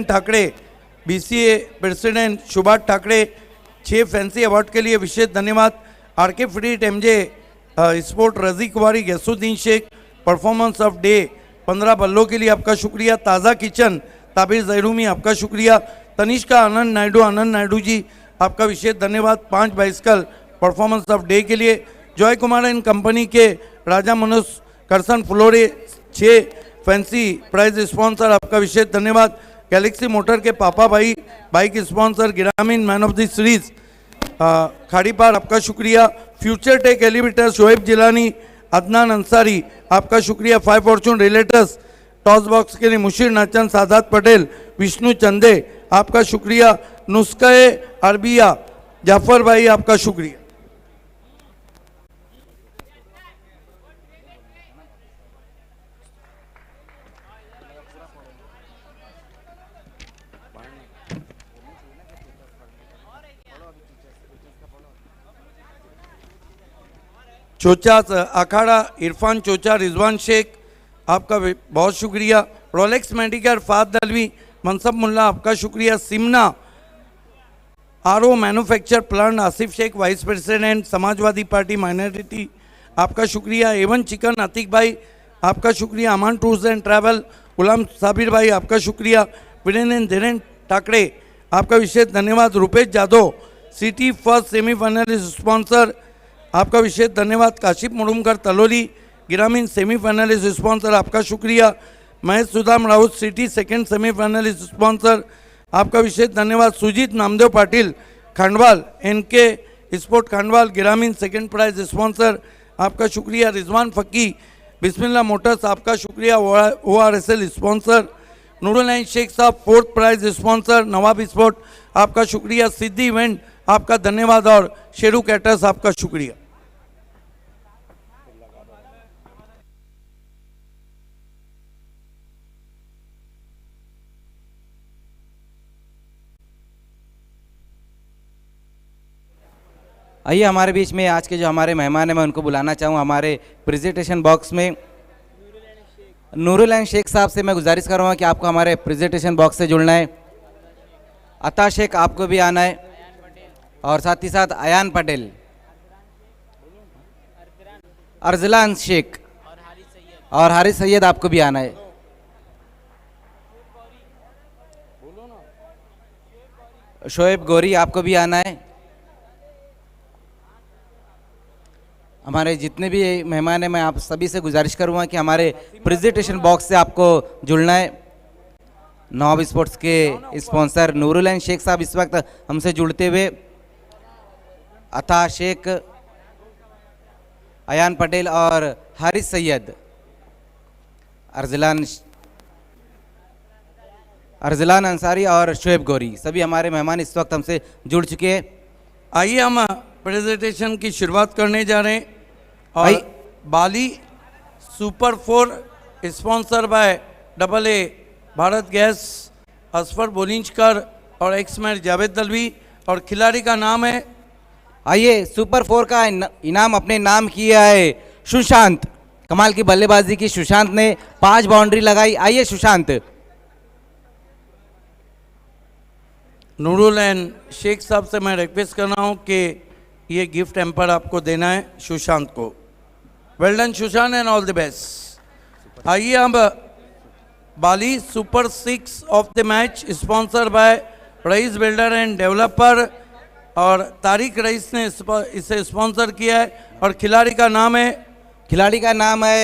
Thackeray, BCA president Subhash Thackeray 6 fancy award के लिए विशेष धन्यवाद। आरके फ्रीट एमजे स्पोर्ट रजी कुमारी Ghiasuddin Shaikh performance of day 15 बल्लों के लिए आपका शुक्रिया। ताज़ा किचन ताबिर जहरूमी आपका शुक्रिया। तनिष्का आनंद नायडू जी आपका विशेष धन्यवाद 5 बाइसिकल परफॉर्मेंस ऑफ डे के लिए। जॉय कुमार एंड कंपनी के राजा मनोज करसन फ्लोरे 6 फैंसी प्राइज स्पॉन्सर आपका विशेष धन्यवाद। गैलेक्सी मोटर के पापा भाई बाइक स्पॉन्सर ग्रामीण man of the series Khadipar आपका शुक्रिया। Future Tech elevator Shoaib Jilani Adnan Ansari आपका शुक्रिया। 5 फॉर्चून रिलेटर्स टॉस बॉक्स के लिए मुशीर नाचन सादात पटेल विष्णु चंदे आपका शुक्रिया। नुस्खे अरबिया जाफर भाई आपका शुक्रिया। चोचा अखाड़ा इरफान चोचा रिजवान शेख आपका बहुत शुक्रिया। रोलेक्स मेडिकेयर फाद दलवी मनसब मुल्ला आपका शुक्रिया। सिमना RO manufacture plant Asif Shaikh vice president Samajwadi party minority आपका शुक्रिया। एवन चिकन अतीक भाई आपका शुक्रिया। Aman tours and travel Ghulam Sabir भाई आपका शुक्रिया। धीरेन ठाकरे आपका विशेष धन्यवाद। Rupesh Jadhav city first semifinalist sponsor आपका विशेष धन्यवाद। काशिप मुरुमकर तलोली ग्रामीण सेमीफाइनलिस्ट स्पॉन्सर आपका शुक्रिया। Mahesh Sudam Raut city second semifinalist sponsor आपका विशेष धन्यवाद। सुजीत नामदेव पाटिल खंडवाल एनके स्पोर्ट खंडवाल ग्रामीण सेकंड प्राइज स्पॉन्सर आपका शुक्रिया। रिजवान फकी बिस्मिल्लाह मोटर्स आपका शुक्रिया ORSL स्पॉन्सर। नूरुल शेख साहब 4th प्राइज स्पॉन्सर नवाब स्पोर्ट आपका शुक्रिया। सिद्धि इवेंट आपका धन्यवाद और शेरू कैटर्स आपका शुक्रिया। आइए हमारे बीच में आज के जो हमारे मेहमान हैं मैं उनको बुलाना चाहूँ हमारे प्रेजेंटेशन बॉक्स में। नूरुल शेख साहब से मैं गुजारिश करूँगा कि आपको हमारे प्रेजेंटेशन बॉक्स से जुड़ना है। अता शेख आपको भी आना है और साथ ही साथ अयान पटेल, अर्जलान शेख और हारिस सैयद आपको भी आना है। शोएब गौरी आपको भी आना है। हमारे जितने भी मेहमान हैं मैं आप सभी से गुजारिश करूँगा कि हमारे प्रेजेंटेशन बॉक्स से आपको जुड़ना है। नवाब स्पोर्ट्स के स्पॉन्सर नूरुल शेख साहब इस वक्त हमसे जुड़ते हुए। अता शेख, अयान पटेल और हारिस सैयद, अर्जलान अंसारी और शोएब गौरी सभी हमारे मेहमान इस वक्त हमसे जुड़ चुके हैं। आइए हम प्रेजेंटेशन की शुरुआत करने जा रहे हैं और Bali super 4 sponsor by AA Bharat gas Asfar Bolinjkar और एक्समैन जावेद दलवी और खिलाड़ी का नाम है। आइए सुपर 4 का इनाम अपने नाम किया है सुशांत। कमाल की बल्लेबाजी की सुशांत ने 5 बाउंड्री लगाई। आइए सुशांत। नूरुल शेख साहब से मैं रिक्वेस्ट कर रहा हूँ कि ये गिफ्ट एम्पर आपको देना है सुशांत को। Well done Sushant and all the best. आइए अब Bali super 6 of the match sponsor by Raees builder and developer और तारिक रईस ने इसे स्पॉन्सर किया है और खिलाड़ी का नाम है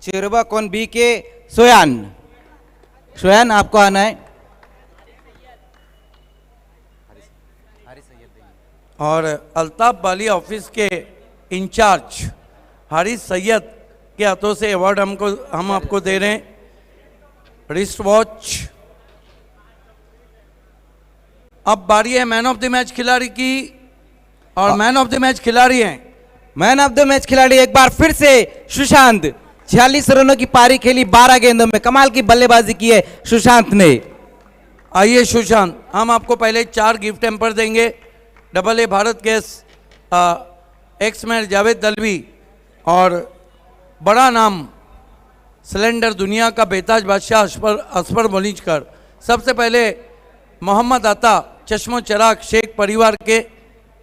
चिरबा कौन बी के सोयान आपको आना है। और अल्ताफ बाली ऑफिस के इंचार्ज हारिस सैयद के हाथों से अवार्ड हम आपको दे रहे हैं। Wrist watch. अब बारी है मैन ऑफ द मैच खिलाड़ी की और मैन ऑफ द मैच खिलाड़ी हैं। मैन ऑफ द मैच खिलाड़ी एक बार फिर से सुशांत। 46 रनों की पारी खेली 12 गेंदों में। कमाल की बल्लेबाजी की है सुशांत ने। आइए सुशांत, हम आपको पहले 4 गिफ्ट एम्पर देंगे। AA भारत गैस एक्समैन जावेद दलवी और बड़ा नाम सिलेंडर दुनिया का बेताज बादशाह असफर बोलिंजकर सबसे पहले मोहम्मद अता चश्मो चिराग शेख परिवार के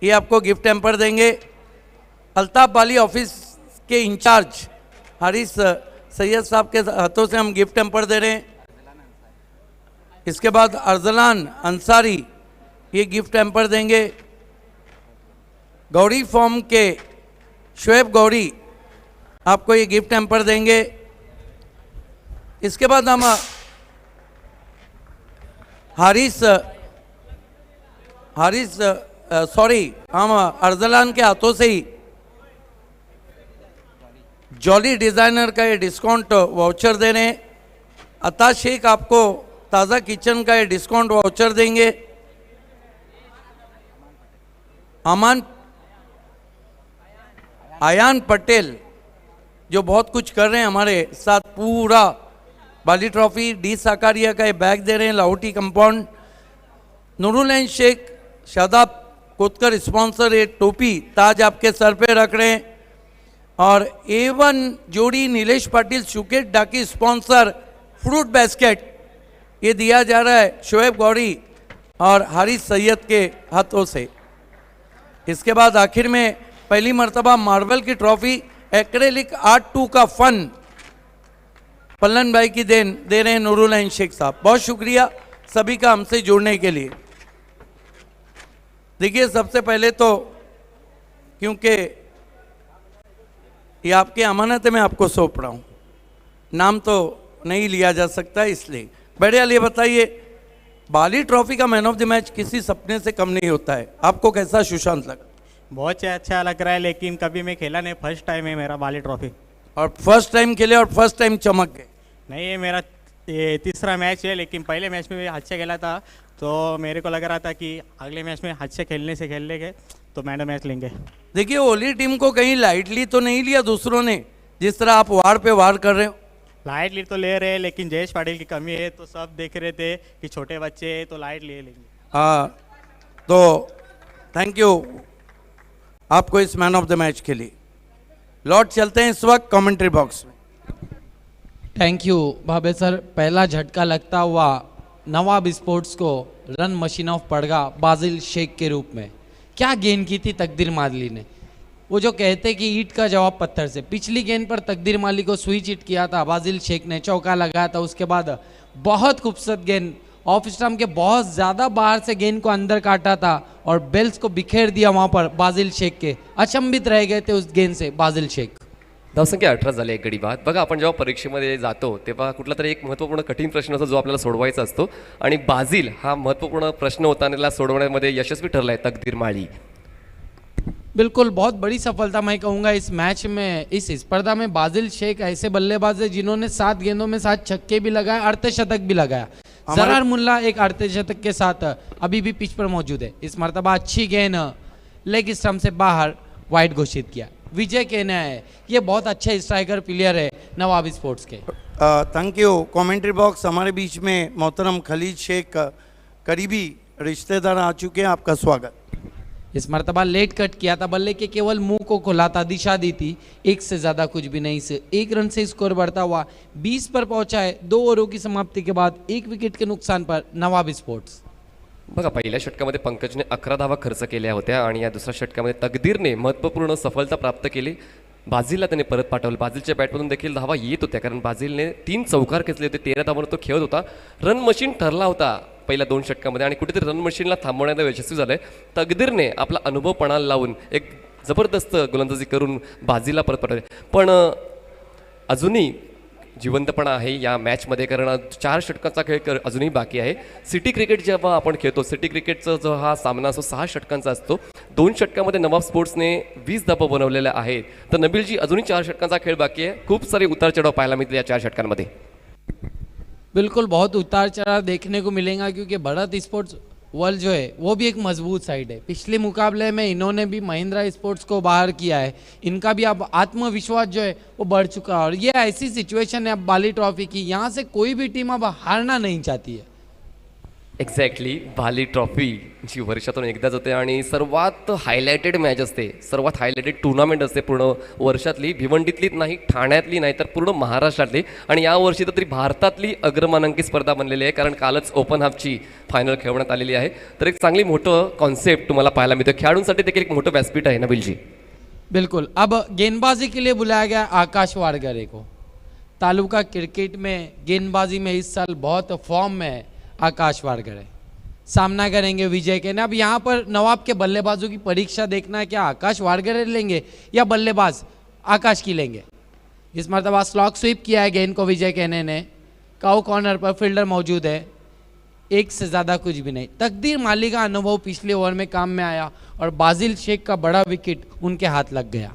ये आपको गिफ्ट हैम्पर देंगे। अल्ताफ वाली ऑफिस के इंचार्ज हारिस सैयद साहब के हाथों से हम गिफ्ट हैम्पर दे रहे हैं। इसके बाद अर्जलान अंसारी ये गिफ्ट हैम्पर देंगे। गौरी फॉर्म के शुएब गौरी आपको ये गिफ्ट हैम्पर देंगे। इसके बाद हम हम अर्जलान के हाथों से ही जॉली डिज़ाइनर का ये डिस्काउंट वाउचर दे रहे हैं। अता शेख आपको ताज़ा किचन का ये डिस्काउंट वाउचर देंगे। आयान पटेल जो बहुत कुछ कर रहे हैं हमारे साथ, पूरा बाली ट्रॉफी डी साकारिया का ये बैग दे रहे हैं लाहौटी कंपाउंड। नूरुलैन शेख शादाब कोतकर स्पॉन्सर ये टोपी ताज आपके सर पे रख रहे हैं। और A1 जोड़ी नीलेश पाटिल शुकेट डाकी स्पॉन्सर फ्रूट बास्केट ये दिया जा रहा है शोएब गौरी और हारिस सैयद के हाथों से। इसके बाद आखिर में पहली मर्तबा मार्बल की ट्रॉफी एक्रेलिक आर्ट 2 का फन पल्लन भाई की देन दे रहे हैं नूरुलैन शेख साहब। बहुत शुक्रिया सभी का हमसे जुड़ने के लिए। देखिए सबसे पहले तो क्योंकि ये आपकी अमानत है मैं आपको सौंप रहा हूँ, नाम तो नहीं लिया जा सकता इसलिए। बड़े ये बताइए बाली ट्रॉफी का मैन ऑफ द मैच किसी सपने से कम नहीं होता है, आपको कैसा सुशांत लगा? बहुत अच्छा लग रहा है, लेकिन कभी मैं खेला नहीं, फर्स्ट टाइम है मेरा बाली ट्रॉफी। और फर्स्ट टाइम खेले और फर्स्ट टाइम चमक गए? नहीं, ये मेरा ये तीसरा मैच है, लेकिन पहले मैच में भी अच्छे खेला था, तो मेरे को लग रहा था कि अगले मैच में अच्छे खेलने के तो मैन ऑफ मैच लेंगे। देखिए ओली टीम को कहीं लाइटली तो नहीं लिया दूसरों ने, जिस तरह आप वार पे वार कर रहे हो? लाइटली तो ले रहे हैं, लेकिन जयेश पाटिल की कमी है, तो सब देख रहे थे कि छोटे बच्चे हैं तो लाइट ले लेंगे। हाँ, तो थैंक यू आपको इस मैन ऑफ द मैच के लिए। लौट चलते हैं इस वक्त कमेंट्री बॉक्स में। Thank you Bhave sir. पहला झटका लगता हुआ नवाब स्पोर्ट्स को run machine of Padgha Bazil Shaikh के रूप में। क्या गेंद की थी तकदीर माली ने, वो जो कहते कि ईंट का जवाब पत्थर से। पिछली गेंद पर तकदीर माली को स्विच हिट किया था, बाजिल शेख ने चौका लगाया था। उसके बाद बहुत खूबसूरत गेंद ऑफ स्टंप के बहुत ज़्यादा बाहर से गेंद को अंदर काटा था और बेल्स को बिखेर दिया वहाँ पर बाजिल शेख के। अचंबित रह गए थे उस गेंद से बाजिल शेख। धावसंख्या 18 झाले एक गडी बाद। बघा आपण जेव्हा परीक्षेमध्ये जातो तेव्हा कुठला तरी एक महत्त्वपूर्ण कठीण प्रश्न असतो जो आपल्याला सोडवायचा असतो, आणि बाजिल हा महत्त्वपूर्ण प्रश्न होता आणि त्याला सोडवण्यामध्ये यशस्वी ठरला आहे तकदीर माळी। बिल्कुल बहुत बड़ी सफलता मैं कहूँगा इस मैच में, इस स्पर्धा में। बाजिल शेख ऐसे बल्लेबाज है जिन्होंने 7 गेंदों में 7 छक्के भी लगाए, अर्धशतक भी लगाया। जरार मुल्ला एक अर्धशतक के साथ अभी भी पिच पर मौजूद है। इस मरतबा अच्छी गेंद लेग स्टंप से बाहर वाइड घोषित किया। विजय कहना है ये बहुत अच्छे स्ट्राइकर प्लेयर है नवाब स्पोर्ट्स के। Thank you. कमेंट्री बॉक्स हमारे बीच में मोहतरम खलील शेख करीबी रिश्तेदार आ चुके हैं, आपका स्वागत। इस मरतबा लेट कट किया था, बल्ले के केवल मुंह को खुला था, दिशा दी थी, एक से ज़्यादा कुछ भी नहीं। से 1 रन से स्कोर बढ़ता हुआ 20 पर पहुंचा है। 2 ओवरों की समाप्ति के बाद 1 विकेट के नुकसान पर नवाब स्पोर्ट्स। बघा पहिल्या षटकामध्ये पंकजने 11 धावा खर्च केल्या होत्या आणि या दुसऱ्या षटकामध्ये तकदीरने महत्त्वपूर्ण सफलता प्राप्त केली। बाजिलला त्याने परत पाठवलं। बाजिलच्या बॅटमधून देखील धावा येत होत्या, कारण बाजिलने 3 चौकार खेचले होते। 13 धावांवर तो खेळत होता, रन मशीन ठरला होता पहिल्या 2 षटकामध्ये आणि कुठेतरी रन मशीनला थांबवण्यात यशस्वी झालंय। तकदीरने आपला अनुभव पणाला लावून एक जबरदस्त गोलंदाजी करून बाजीला परत पाठवले, पण अजूनही जिवंतपणा आहे या मॅचमध्ये, कारण 4 षटकांचा खेळ अजूनही बाकी आहे। सिटी क्रिकेट जेव्हा आपण खेळतो, सिटी क्रिकेटचा जो हा सामना असतो 6 षटकांचा असतो। 2 षटकामध्ये नवाब स्पोर्ट्सने 20 धावा बनवलेल्या आहेत, तर नबीलजी अजूनही 4 षटकांचा खेळ बाकी आहे। खूप सारे उतार चढाव पाहायला मिळतील या 4 षटकांमध्ये। बिल्कुल बहुत उतार चढ़ाव देखने को मिलेगा, क्योंकि भारत स्पोर्ट्स वर्ल्ड जो है वो भी एक मजबूत साइड है। पिछले मुकाबले में इन्होंने भी महिंद्रा स्पोर्ट्स को बाहर किया है, इनका भी अब आत्मविश्वास जो है वो बढ़ चुका है। और ये ऐसी सिचुएशन है अब बाली ट्रॉफी की, यहाँ से कोई भी टीम अब हारना नहीं चाहती है। एक्झॅक्टली भाली ट्रॉफी जी वर्षातून एकदाच होते आणि सर्वात हायलायटेड मॅच असते, सर्वात हायलायटेड टुर्नामेंट असते पूर्ण वर्षातली. भिवंडीतली नाही, ठाण्यातली नाही, तर पूर्ण महाराष्ट्रातली. आणि यावर्षी तर तरी भारतातली अग्रमानांकित स्पर्धा बनलेली आहे, कारण कालच ओपन हाफची फायनल खेळवण्यात आलेली आहे. तर एक चांगली मोठं कॉन्सेप्ट तुम्हाला पाहायला मिळतं. खेळाडूंसाठी देखील एक मोठं व्यासपीठ आहे नबीलजी. बिल्कुल. अब गेंदबाजी के लिए बुलाया गया आकाश वारगरे को. तालुका क्रिकेट में गेंदबाजी में इस साल बहुत फॉर्म में है आकाश वारगरे. सामना करेंगे विजय के. अब यहाँ पर नवाब के बल्लेबाजों की परीक्षा देखना है, क्या आकाश वारगरे लेंगे या बल्लेबाज आकाश की लेंगे. इस मरतबा स्लॉक स्वीप किया है गेंद को विजय कहने ने. काउ कॉर्नर पर फील्डर मौजूद है, एक से ज़्यादा कुछ भी नहीं. तकदीर माली का अनुभव पिछले ओवर में काम में आया और बाजिल शेख का बड़ा विकेट उनके हाथ लग गया.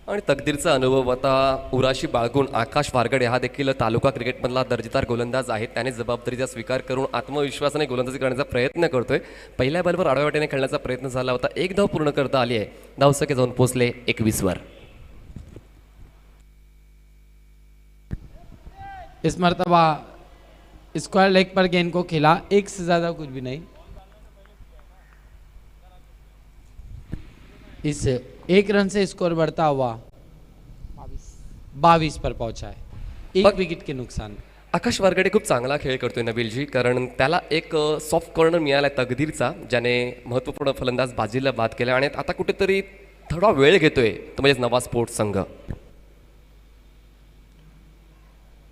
आणि तकदीरचा अनुभव आता उराशी बाळगून आकाश वारगडे हा देखील तालुका क्रिकेटमधला दर्जेदार गोलंदाज आहे. त्याने जबाबदारीचा स्वीकार करून आत्मविश्वासाने गोलंदाजी करण्याचा प्रयत्न करतोय. पहिल्या बॉलवर आडव्या वाटेने खेळण्याचा प्रयत्न झाला होता. एक धाव पूर्ण करता आली आहे. धावसंख्या जाऊन पोहोचले 21 वर. इस मरतबा स्क्वायर लेग पर गेंद को खेला, एक से ज़्यादा कुछ भी नहीं. इस एक रन से स्कोर बढ़ता हुआ 22 पर पहुंचा है. एक विकेट के नुकसान. आकाश वारगडे खूप चांगला खेळ करतोय नबीलजी, कारण त्याला एक सॉफ्ट कॉर्नर मिळाला तकदीरचा, ज्याने महत्त्वपूर्ण फलंदाज बाजीला बाद केला आणि आता कुठेतरी थोडा वेळ घेतोय तो म्हणजे नवा स्पोर्ट्स संघ.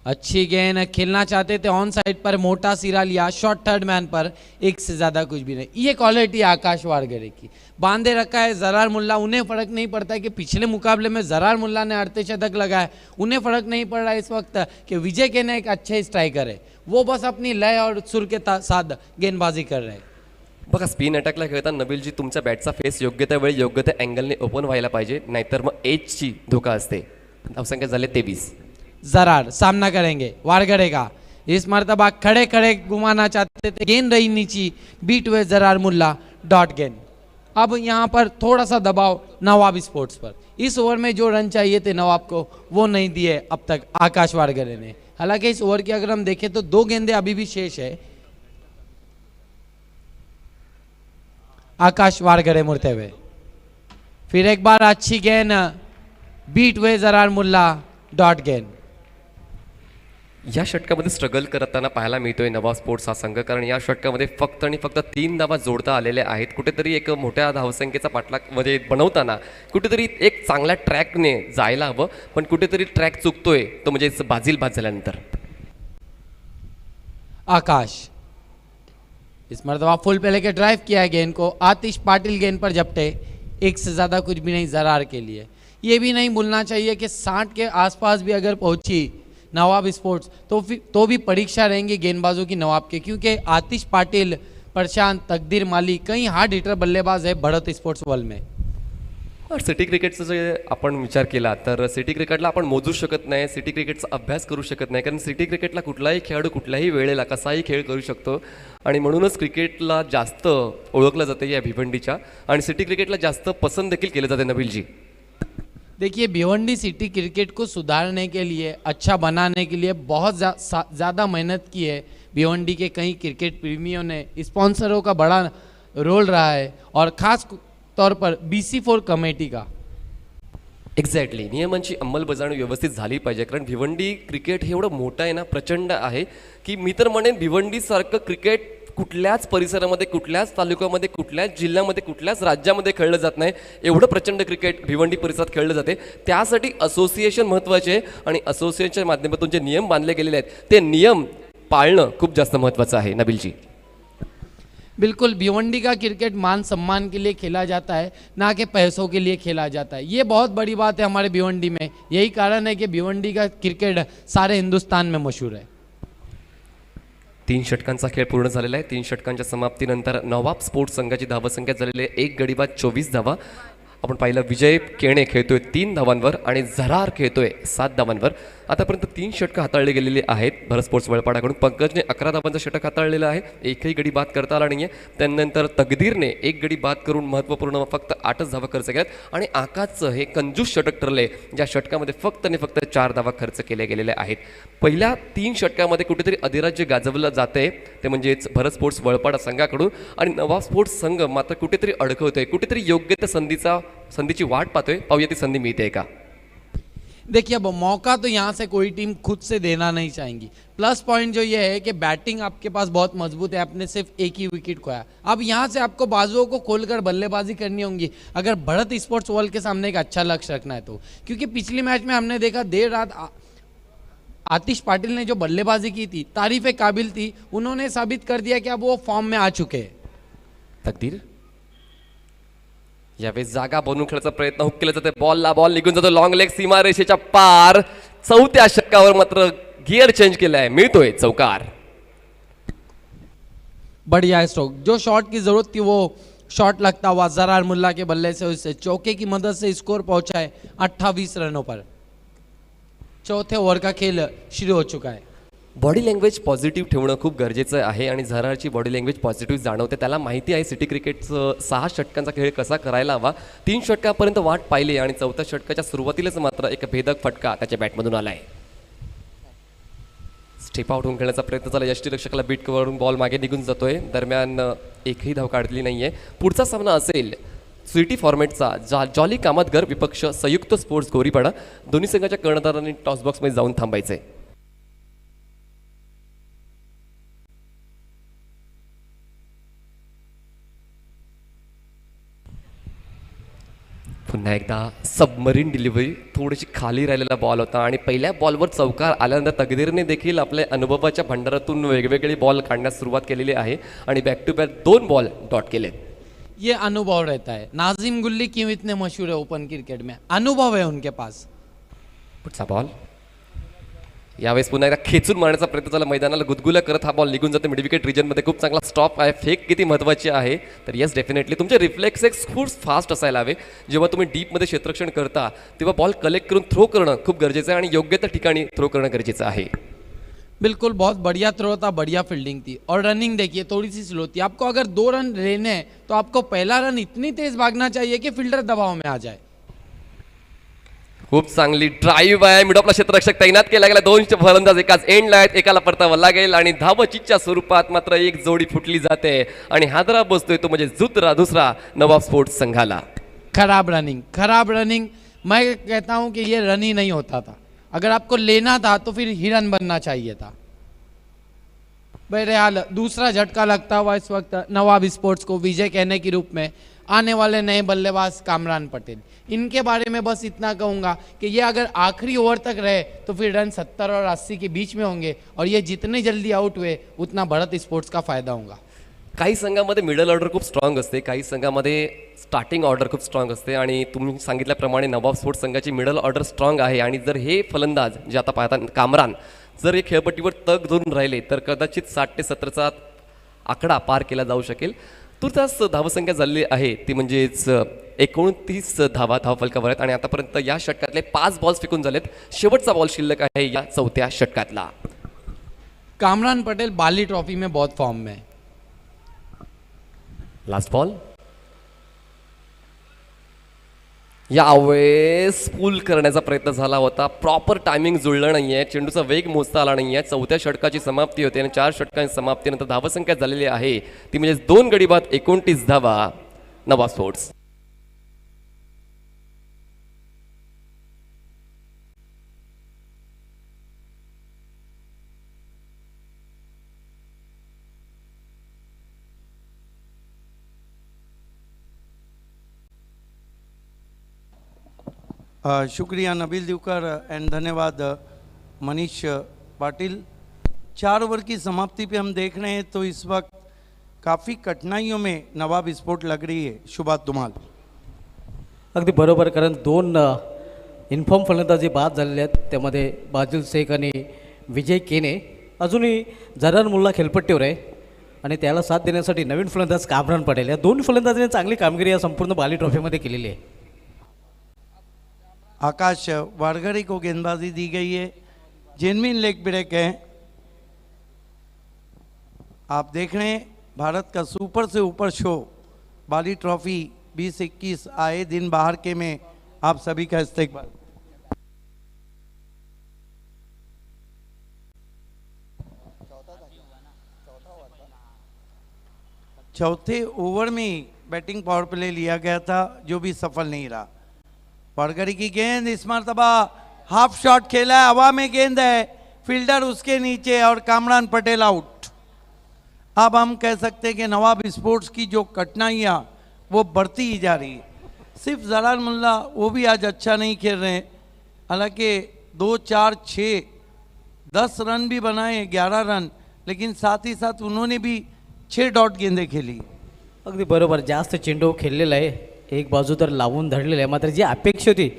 अच्छी गेंद, खेलना चाहते थे ऑन साइड पर, मोटा सिरा लिया, शॉर्ट थर्ड मैन पर, एक से ज़्यादा कुछ भी नहीं. ये क्वालिटी आकाश वारगरे की. बांधे रखा है जरार मुल्ला. उन्हें फ़र्क नहीं पड़ता है कि पिछले मुकाबले में जरार मुल्ला ने अर्धशतक लगाया. उन्हें फ़र्क नहीं पड़ रहा है इस वक्त कि विजय केना एक अच्छे स्ट्राइकर है. वो बस अपनी लय और सुर के साथ गेंदबाजी कर रहे हैं. बघा, स्पिन अटॅकला खेळताना नबीलजी तुमच्या बॅटचा फेस योग्य त्या वेळी योग्य त्या अँगलने ओपन व्हायला पाहिजे, नाहीतर मग एजची धोका असते. धावसंख्या झाले 23. जरार सामना करेंगे वारगरे का. इस मरतबा खड़े खड़े घुमाना चाहते थे, गेंद रही नीची, बीट हुए जरार मुल्ला, डॉट गेंद. अब यहाँ पर थोड़ा सा दबाव नवाब स्पोर्ट्स पर. इस ओवर में जो रन चाहिए थे नवाब को वो नहीं दिए अब तक आकाश वारगरे ने. हालांकि इस ओवर की अगर हम देखें तो 2 गेंदें अभी भी शेष है. आकाश वारगरे मुड़ते हुए, फिर एक बार अच्छी गेंद, बीट हुए जरार मुल्ला, डॉट गेंद. या षटकामध्ये स्ट्रगल करताना पाहायला मिळतोय नवा स्पोर्ट्स हा संघ, कारण या षटकामध्ये फक्त आणि फक्त 3 धावा जोडता आलेल्या आहेत. कुठेतरी एक मोठ्या धावसंख्येचा पाठलाग मध्ये बनवताना कुठेतरी एक चांगल्या ट्रॅकने जायला हवं, पण कुठेतरी ट्रॅक चुकतोय तो म्हणजे बाजील बाद झाल्यानंतर. आकाश इस मरतबा फुल पे लेके ड्राइव किया है गेंद को. आतिश पाटिल गेंद पर झपटे, एक से ज़्यादा कुछ भी नहीं जरार के लिए. ये भी नहीं भूलना चाहिए कि 60 के आसपास भी अगर पहुंची नवाब स्पोर्ट्स तो भी परीक्षा रहेंगी गेंदबाजों की नवाब के, क्योंकि आतिश पाटिल, प्रशांत, तकदीर माली कई हार्ड हिटर बल्लेबाज है बढ़त स्पोर्ट्स वर्ल्ड में. और सिटी क्रिकेटचा जे आपण विचार केला तर सिटी क्रिकेटला आपण मोजू शकत नाही, सिटी क्रिकेटचा अभ्यास करू शकत नाही, कारण सिटी क्रिकेटला कुठलाही खेळाडू कुठल्याही वेळेला कसाही खेळ करू शकतो. आणि म्हणूनच क्रिकेटला जास्त ओळखलं जाते या भिवंडीच्या, आणि सिटी क्रिकेटला जास्त पसंत देखील केलं जाते नबीलजी. देखिए, भिवंडी सिटी क्रिकेट को सुधारने के लिए, अच्छा बनाने के लिए बहुत ज़्यादा मेहनत की है. भिवंडी के कई क्रिकेट प्रेमियों ने, स्पॉन्सरों का बड़ा रोल रहा है और ख़ास तौर पर BC4 कमेटी का. एक्झॅक्टली, नियमांची अंमलबजावणी व्यवस्थित झाली पाहिजे, कारण भिवंडी क्रिकेट हे एवढं मोठं आहे ना, प्रचंड आहे, की मी तर म्हणेन भिवंडीसारखं क्रिकेट कुठल्याच परिसरामध्ये, कुठल्याच तालुक्यामध्ये, कुठल्याच जिल्ह्यामध्ये, कुठल्याच राज्यामध्ये खेळलं जात नाही. एवढं प्रचंड क्रिकेट भिवंडी परिसरात खेळलं जाते. त्यासाठी असोसिएशन महत्त्वाचे आहे, आणि असोसिएशनच्या माध्यमातून जे नियम बांधले गेलेले आहेत ते नियम पाळणं खूप जास्त महत्त्वाचं आहे नबीलजी. बिल्कुल, भिवंडी का क्रिकेट मान सम्मान के लिए खेला जाता है, ना कि पैसों के लिए खेला जाता है. ये बहुत बड़ी बात है हमारे भिवंडी में. यही कारण है कि भिवंडी का क्रिकेट सारे हिंदुस्तान में मशहूर है. 3 षटकांचा खेळ पूर्ण झालेला आहे. 3 षटकांच्या समाप्तीनंतर नवाब स्पोर्ट्स संघाची धावसंख्या झालेली आहे 1 गडी बाद 24 धावा. आपण पाहिलं विजय केणे खेळतोय 3 धावांवर आणि झरार खेळतोय 7 धावांवर. आतापर्यंत 3 षटकं हाताळली गेलेली आहेत भरत स्पोर्ट्स वळपाडाकडून. पंकजने 11 धावांचं षटक हाताळलेलं आहे, एकही गडी बाद करता आला नाही आहे. त्यानंतर तकदीरने एक गडी बाद करून महत्त्वपूर्ण फक्त 8च धावा खर्च केल्यात आणि आकाशचं हे कंजूस षटक ठरले, ज्या षटकामध्ये फक्त आणि फक्त 4 धावा खर्च केल्या गेलेल्या आहेत. पहिल्या 3 षटकामध्ये कुठेतरी अधिराज्य गाजवलं जाते, ते म्हणजेच भरत स्पोर्ट्स वळपाडा संघाकडून, आणि नवाब स्पोर्ट्स संघ मात्र कुठेतरी अडकवतोय, कुठेतरी योग्य त्या संधीची वाट पाहतोय. पाहूया ती संधी मिळते का. देखिए अब मौका तो यहाँ से कोई टीम खुद से देना नहीं चाहेंगी. प्लस पॉइंट जो ये है कि बैटिंग आपके पास बहुत मजबूत है, आपने सिर्फ एक ही विकेट खोया. अब यहाँ से आपको बाजुओं को खोलकर बल्लेबाजी करनी होगी अगर भरत स्पोर्ट्स वर्ल्ड के सामने एक अच्छा लक्ष्य रखना है तो. क्योंकि पिछली मैच में हमने देखा देर रात आतिश पाटिल ने जो बल्लेबाजी की थी तारीफ काबिल थी. उन्होंने साबित कर दिया कि अब वो फॉर्म में आ चुके हैं. तकदीर यावेळेस जागा बनवून खेळायचा प्रयत्न हुक केला जाते, बॉल निघून जातो लॉंग लेग सीमा रेषेच्या पार. 4थ्या षटकावर मात्र गिअर चेंज केलाय, मिळतोय चौकार. बढ़िया स्ट्रोक, जो शॉट की जरूरत थी वो शॉट लगता हुआ जरार मुल्ला के बल्ले से उससे चौके की मदद से स्कोर पहुंचा है 28 रनों पर. चौथे ओवर का खेल शुरू हो चुका है. बॉडी लँग्वेज पॉझिटिव्ह ठेवणं खूप गरजेचं आहे आणि झरारची बॉडी लँग्वेज पॉझिटिव्ह जाणवते. त्याला माहिती आहे सिटी क्रिकेटचं 6 षटकांचा खेळ कसा करायला हवा. 3 षटकापर्यंत वाट पाहिली आणि 4थ्या षटकाच्या सुरुवातीलाच मात्र एक भेदक फटका त्याच्या बॅटमधून आलाय. स्टेप आउट होऊन खेळण्याचा प्रयत्न झाला, यष्टीरक्षकाला बीट करून बॉल मागे निघून जातोय. दरम्यान एकही धाव काढली नाहीये. पुढचा सामना असेल सिटी फॉर्मॅटचा जॉली कामतगर विपक्ष संयुक्त स्पोर्ट्स गोरीपाडा. दोन्ही संघाच्या कर्णधारांनी टॉस बॉक्समध्ये जाऊन थांबायचंय. पुन्हा एकदा सबमरीन डिलिव्हरी, थोडीशी खाली राहिलेला बॉल होता आणि पहिल्या बॉलवर चौकार आल्यानंतर तकदीरने देखील आपल्या अनुभवाच्या भंडारातून वेगवेगळे बॉल काढण्यास सुरुवात केलेली आहे आणि back to back 2 ball dot केले. ये अनुभव रहता है. नाजिम गुल्ली क्यों इतने मशहूर है ओपन क्रिकेट में, अनुभव है उनके पास. पुढचा बॉल यावेळेस पुन्हा एकदा खेचून मारण्याचा प्रयत्न झाला, मैदानाला गुदगुल्या करत हा बॉल निघून जातो. मिड विकेट रिजनमध्ये खूप चांगला स्टॉप आहे. फेक किती महत्त्वाची आहे तर येस डेफिनेटली तुमचे रिफ्लेक्सेस खूप फास्ट असायला हवे. जेव्हा तुम्ही डीपमध्ये क्षेत्ररक्षण करता तेव्हा बॉल कलेक्ट करून थ्रो करणं खूप गरजेचं आहे आणि योग्य त्या ठिकाणी थ्रो करणं गरजेचं आहे. बिल्कुल, बहुत बढ़िया थ्रो था, बढ़िया फील्डिंग थी. और रनिंग देखिए थोड़ी सी स्लो थी. आपको अगर 2 रन लेने हैं तो आपको पहला रन इतनी तेज भागना चाहिए कि फील्डर दबाव में आ जाए. खूप चांगली ड्राईव्ह आहे. मिडॉपला क्षेत्ररक्षक तैनात केला गेला. 2 फलंदाज एकाच एंडला आहेत, एकाला परतावा लागेल आणि धावचीच्या स्वरूपात मात्र एक जोडी फुटली जाते आणि हादरा बसतोय तो म्हणजे दुसरा नवाब स्पोर्ट्स संघाला. खराब रनिंग. मैं कहता हूं कि ये रन ही नहीं होता था. अगर आपको लेना था तो फिर ही रन बनना चाहिए था. बहरहाल दूसरा झटका लगता हुआ इस वक्त नवाब स्पोर्ट्स को विजय कहने के रूप में आने वाले नए बल्लेबाज कामरान पटेल. इनके बारे में बस इतना कहूँगा कि ये अगर आखिरी ओवर तक रहे तो फिर रन 70 और 80 के बीच में होंगे और ये जितने जल्दी आउट हुए उतना भरत स्पोर्ट्स का फायदा होगा. काही संघामध्ये मिडल ऑर्डर खूप स्ट्रॉंग असते, काही संघामध्ये स्टार्टिंग ऑर्डर खूप स्ट्रॉंग असते आणि तुम्ही सांगितल्याप्रमाणे नवाब स्पोर्ट्स संघाची मिडल ऑर्डर स्ट्रॉंग आहे. आणि जर हे फलंदाज जे आता पाहता कामरान जर हे खेळपट्टीवर तग धरून राहिले तर कदाचित 60 ते 70चा आकडा पार केला जाऊ शकेल. तुर्तास धावसंख्या झालेली आहे ती म्हणजेच 29 धावफलकावर आहेत आणि आतापर्यंत या षटकातले 5 बॉल्स फेकून झालेत. शेवटचा बॉल शिल्लक आहे या 4थ्या षटकातला. कामरान पटेल बाली ट्रॉफी में बहुत फॉर्म में. लास्ट बॉल यावेळेस पुल करण्याचा प्रयत्न झाला होता, प्रॉपर टायमिंग जुळलं नाहीये, चेंडूचा वेग मोजता आला नाहीये. 4थ्या षटकाची समाप्ती होते आणि 4 षटकांची समाप्तीनंतर धावसंख्या झालेली आहे ती म्हणजे 2 गडी बाद 29 धावा नवाब स्पोर्ट्स. शुक्रिया नबील दिवकर एंड धन्यवाद मनीष पाटिल. 4 ओवर की समाप्ति पे हम देख रहे हैं तो इस वक्त काफ़ी कठिनाइयों में नवाब स्पोर्ट लग रही है. शुभात धुमाल. अगदी बरोबर, कारण 2 इन्फॉर्म फलंदाजी बाद झालेले आहेत, त्यामध्ये बाजिल शेख आणि विजय केने. अजूनही जरार मुल्ला खेळपट्टीवर आहे आणि त्याला साथ देण्यासाठी नवीन फलंदाज कामरान पटेल. या 2 फलंदाजांनी चांगली कामगिरी या संपूर्ण बाली ट्रॉफीमध्ये केलेली आहे. आकाश वारगरी को गेंदबाजी दी गई है. जेन्युइन लेग ब्रेक है। आप देख रहे हैं भारत का सुपर से ऊपर शो बाली ट्रॉफी 2021 आए दिन बाहर के में आप सभी का इस्तेकबाल। चौथे ओवर में ही बैटिंग पावर प्ले लिया गया था जो भी सफल नहीं रहा। पड़गरी की गेंद इस मरतबा हाफ शॉट खेला है, हवा में गेंद है, फील्डर उसके नीचे और कामरान पटेल आउट। अब हम कह सकते हैं कि नवाब स्पोर्ट्स की जो कठिनाइयाँ वो बढ़ती ही जा रही है। सिर्फ जरार मुल्ला वो भी आज अच्छा नहीं खेल रहे हैं, हालांकि 2, 4, 6, 10 रन भी बनाए, 11 रन, लेकिन साथ ही साथ उन्होंने भी 6 डॉट गेंदे खेली। अगदी बरोबर, जास्त चेंडू खेळलेला आहे, एक बाजू तर लावून धरलेला आहे, मात्र जी अपेक्षा होती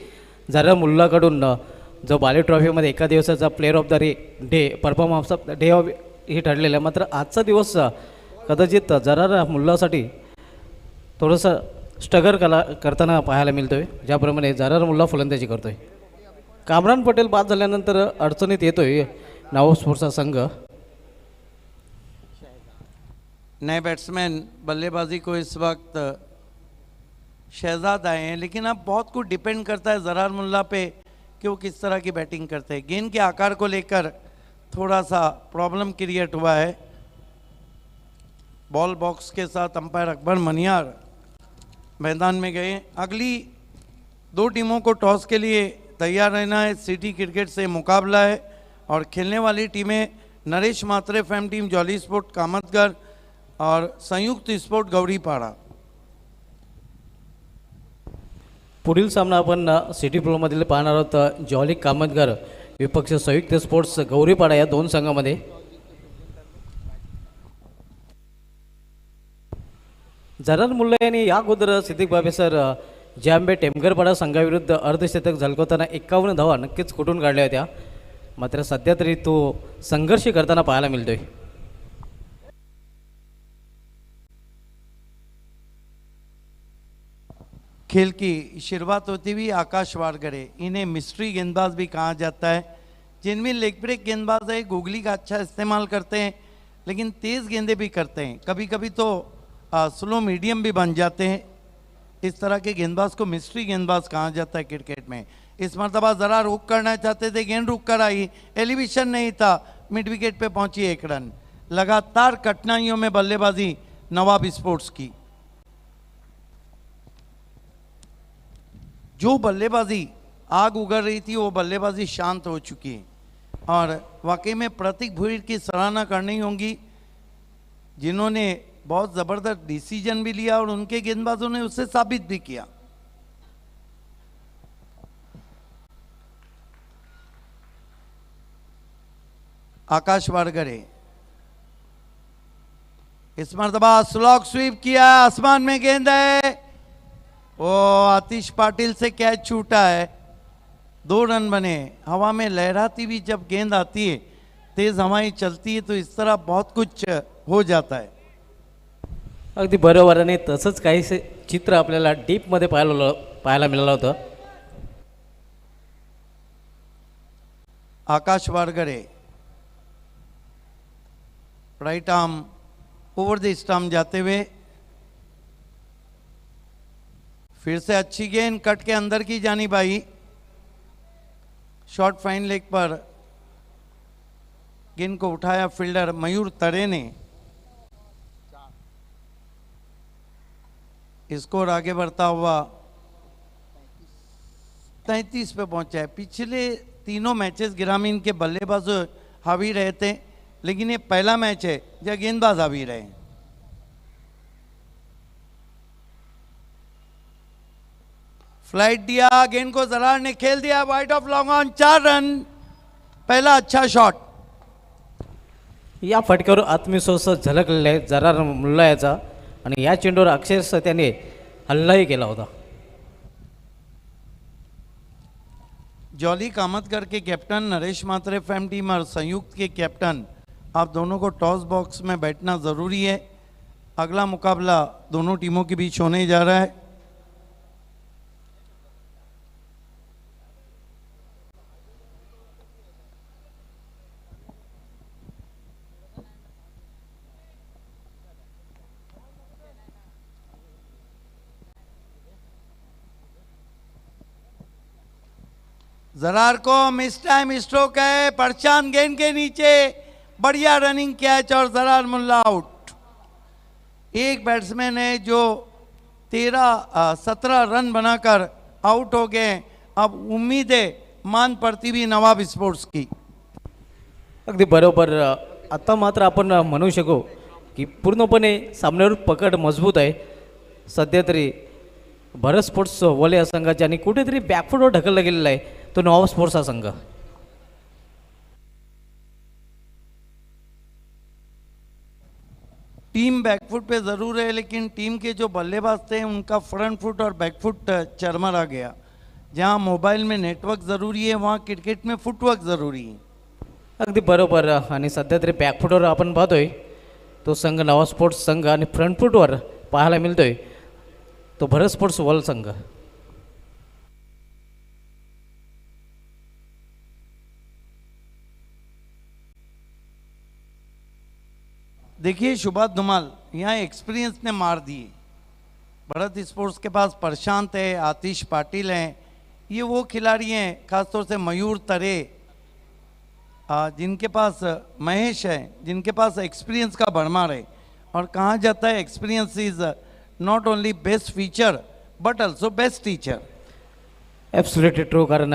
जरा मुल्लाकडून जो बाली ट्रॉफीमध्ये एका दिवसाचा player of the day performance of day of हे ठरलेलं आहे, मात्र आजचा दिवस कदाचित जरा मुल्लासाठी थोडंसं स्ट्रगल करताना पाहायला मिळतोय, ज्याप्रमाणे जरार मुल्ला फलंदाजी करतोय। कामरान पटेल बाद झाल्यानंतर अडचणीत येतोय नवाब स्पोर्ट्सचा संघ। नए बैट्समैन बल्लेबाजी को इस वक्त शहजाद आए हैं, लेकिन अब बहुत कुछ डिपेंड करता है जरार मुल्ला पे कि वो किस तरह की बैटिंग करते हैं। गेंद के आकार को लेकर थोड़ा सा प्रॉब्लम क्रिएट हुआ है। बॉल बॉक्स के साथ अंपायर अकबर मनियार मैदान में गए। अगली 2 टीमों को टॉस के लिए तैयार रहना है। सिटी क्रिकेट से मुकाबला है और खेलने वाली टीमें नरेश मात्रे फैम टीम जॉली स्पोर्ट कामतगढ़ और संयुक्त स्पोर्ट गौरीपाड़ा। पुढील सामना आपण सिटी प्रोमधील पाहणार आहोत, जॉली कामतगढ़ विपक्ष संयुक्त स्पोर्ट्स गौरीपाड़ा या 2 संघामध्ये। जरार मुल्ला यांनी या अगोदर सिद्दीक बाबे सर जांबे टेमगरपाडा संघाविरुद्ध अर्धशतक झलकवताना 51 धावा नक्कीच कुठून काढल्या होत्या, मात्र सध्या तरी तो संघर्ष करताना पाहायला मिळतोय। खेल की शुरुआत होती हुई आकाश वारगड़े, इन्हें मिस्ट्री गेंदबाज भी कहा जाता है, जिनमें लेग ब्रेक गेंदबाज है, गोगली का अच्छा इस्तेमाल करते हैं, लेकिन तेज़ गेंदे भी करते हैं, कभी कभी तो स्लो मीडियम भी बन जाते हैं। इस तरह के गेंदबाज को मिस्ट्री गेंदबाज कहा जाता है क्रिकेट में। इस मरतबा ज़रा रुक करना चाहते थे, गेंद रुक कर आई, एलिवेशन नहीं था, मिड विकेट पे पहुंची 1 रन। लगातार कठिनाइयों में बल्लेबाजी नवाब स्पोर्ट्स की। जो बल्लेबाजी आग उगल रही थी वो बल्लेबाजी शांत हो चुकी है और वाकई में प्रतीक भुईर की सराहना करनी होगी, जिन्होंने बहुत ज़बरदस्त डिसीजन भी लिया और उनके गेंदबाजों ने उसे साबित भी किया। आकाश वारगड़े इस मरतबा स्लॉग स्वीप किया, आसमान में गेंद है, वो आतिश पाटिल से कैच छूटा है, 2 रन बने। हवा में लहराती हुई जब गेंद आती है, तेज हवाएं चलती है, तो इस तरह बहुत कुछ हो जाता है। अगदी बरोबर, आणि तसंच काहीसे चित्र आपल्याला डीपमध्ये पाहायला मिळालं होतं। Akash Wargade right arm over the stump जाते हुए, फिर से अच्छी गेंद कट के अंदर की जानी बाई, शॉर्ट फाइन लेग पर गेंद को उठाया फील्डर मयूर तरे ने। स्कोर आगे बढ़ता हुआ 33 पे पहुंचा है। पिछले 3 मैचेस ग्रामीण के बल्लेबाज हावी रहे थे, लेकिन ये पहला मैच है जब गेंदबाज हावी रहे। फ्लाइट दिया, गेंद को जरार ने खेल दिया, wide of long on, 4 run, पहला अच्छा शॉट। या फटक्यावर आत्मविश्वास झलकलेला आहे जरार मुल्ला याचा, आणि या चेंडूवर अक्षरशः त्याने हल्लाही केला होता। जॉली कामतगढ़ के कैप्टन नरेश मात्रे फैम टीम और संयुक्त के कैप्टन, आप दोनों को टॉस बॉक्स में बैठना ज़रूरी है। अगला मुकाबला दोनों टीमों के बीच होने जा रहा है। जरार को मिस टाइम स्ट्रोक है, प्रशांत गेंद के नीचे, बढ़िया रनिंग कैच और जरार मुल्ला आउट। एक बैट्समैन है जो 17 रन बनाकर आउट हो गए। अब उम्मीद है मान पड़ती भी नवाब स्पोर्ट्स की। अगदी बरोबर. आता मात्र आपण म्हणू शकू की पूर्णपणे सामन्यावर पकड मजबूत आहे. सध्या तरी भरत स्पोर्ट्स वॉले या संघाच्या आणि कुठेतरी बॅकफुटवर ढकलला गेलेला आहे तो नवाब स्पोर्ट्स हा संघ. टीम बैकफुट पे ज़रूर है, लेकिन टीम के जो बल्लेबाज थे उनका फ्रंट फुट और बैकफुट चरमरा गया। जहां मोबाइल में नेटवर्क ज़रूरी है वहां क्रिकेट में फुटवर्क ज़रूरी है। अगदी बरोबर. आणि सध्या तरी बॅकफुटवर आपण पाहतोय तो संघ नवाब स्पोर्ट्स संघ आणि फ्रंट फुटवर पाहायला मिळतोय तो भरत स्पोर्ट्स वॉल संघ. देखिए शुभात धुमाल यहाँ एक्सपीरियंस ने मार दिए। भरत स्पोर्ट्स के पास प्रशांत है, आतिश पाटिल हैं, ये वो खिलाड़ी हैं, खासतौर से मयूर तरे, जिनके पास महेश है, जिनके पास एक्सपीरियंस का भरमार है। और कहा जाता है experience is not only best feature but also best teacher. Absolutely true. कारण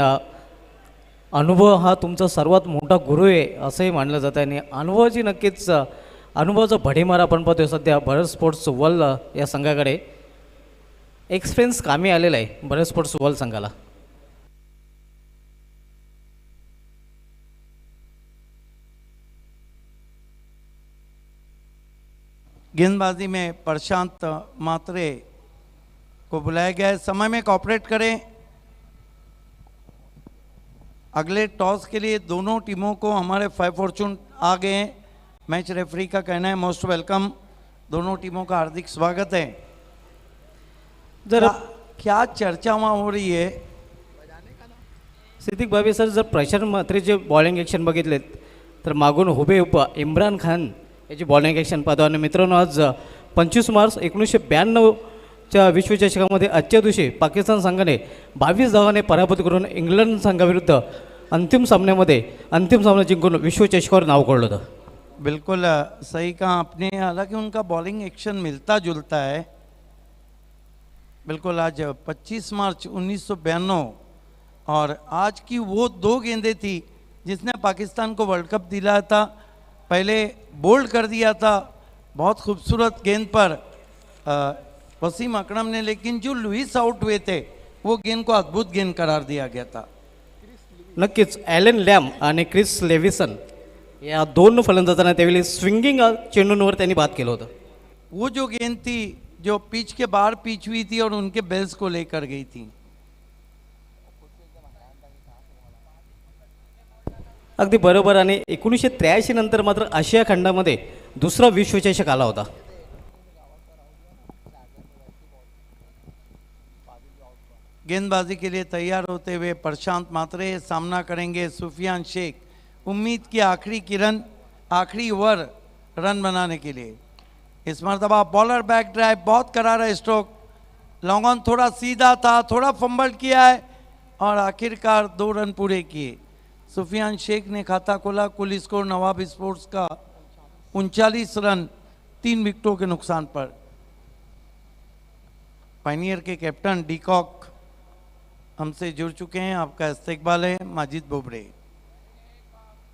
अनुभव हा तुमचा सर्वात मोठा गुरु आहे असंही मानलं जातं आणि अनुभवाची नक्कीच अनुभवाचा भडीमार आपण पाहतोय सध्या भरत स्पोर्ट्स वॉल या संघाकडे. एक्सपिरियन्स कामी आलेला आहे भरत स्पोर्ट्स वॉल संघाला. गेंदबाजी में प्रशांत मात्रे को बुलाया गया है। समय में कॉपरेट करें। अगले टॉस के लिए दोनों टीमों को हमारे 5 फॉर्चून आ गए हैं। मैच रेफरी का कहना है मोस्ट वेलकम, दोनों टीमों का हार्दिक स्वागत है। जर क्या चर्चा वहाँ हो रही है? सिद्दीक बाबी सर, जर प्रशांत मात्रेचे बॉलिंग ॲक्शन बघितलेत तर मागून हुबेहूब इम्रान खान याची बॉलिंग ॲक्शन पाहतो. आणि मित्रांनो, आज 25 मार्च 1992च्या विश्वचषकामध्ये आजच्या दिवशी पाकिस्तान संघाने 22 धावांनी पराभूत करून इंग्लंड संघाविरुद्ध अंतिम सामना जिंकून विश्वचषकावर नाव कोरलं होतं. बिल्कुल सही कहा आपने। हालांकि उनका बॉलिंग एक्शन मिलता जुलता है। बिल्कुल आज 25 मार्च 1992 और आज की वो 2 गेंदें थी जिसने पाकिस्तान को वर्ल्ड कप दिलाया था। पहले बोल्ड कर दिया था बहुत खूबसूरत गेंद पर वसीम अकरम ने, लेकिन जो लुईस आउट हुए थे वो गेंद को अद्भुत गेंद करार दिया गया था। नक्कीच ॲलन लॅम आणि क्रिस लेविसन या 2 फलंदाजांना त्यावेळी स्विंगिंग चेंडूंवर त्यांनी बाद केलं होतं. वो जो गेंद थी जो पिच के बाहर पिच हुई थी और उनके बेल्स को लेकर गई थी। अगदी बरोबर. आणि 1983 नंतर मात्र आशिया खंडामध्ये दुसरा विश्वचषक आला होता. गेंदबाजी के लिए तैयार होते हुए प्रशांत मात्रे सामना करेंगे सुफियान शेख। उम्मीद की आखिरी किरण, आखिरी ओवर रन बनाने के लिए। इस मरतबा बॉलर बैक ड्राइव, बहुत करारा स्ट्रोक, लॉन्ग ऑन थोड़ा सीधा था, थोड़ा फंबल किया है और आखिरकार 2 रन पूरे किए। सुफियान शेख ने खाता खोला। कुल स्कोर नवाब स्पोर्ट्स का 39 रन 3 विकेटों के नुकसान पर। पायनियर के कैप्टन डीकॉक हमसे जुड़ चुके हैं। आपका इस्तकबाल है माजिद बोबड़े।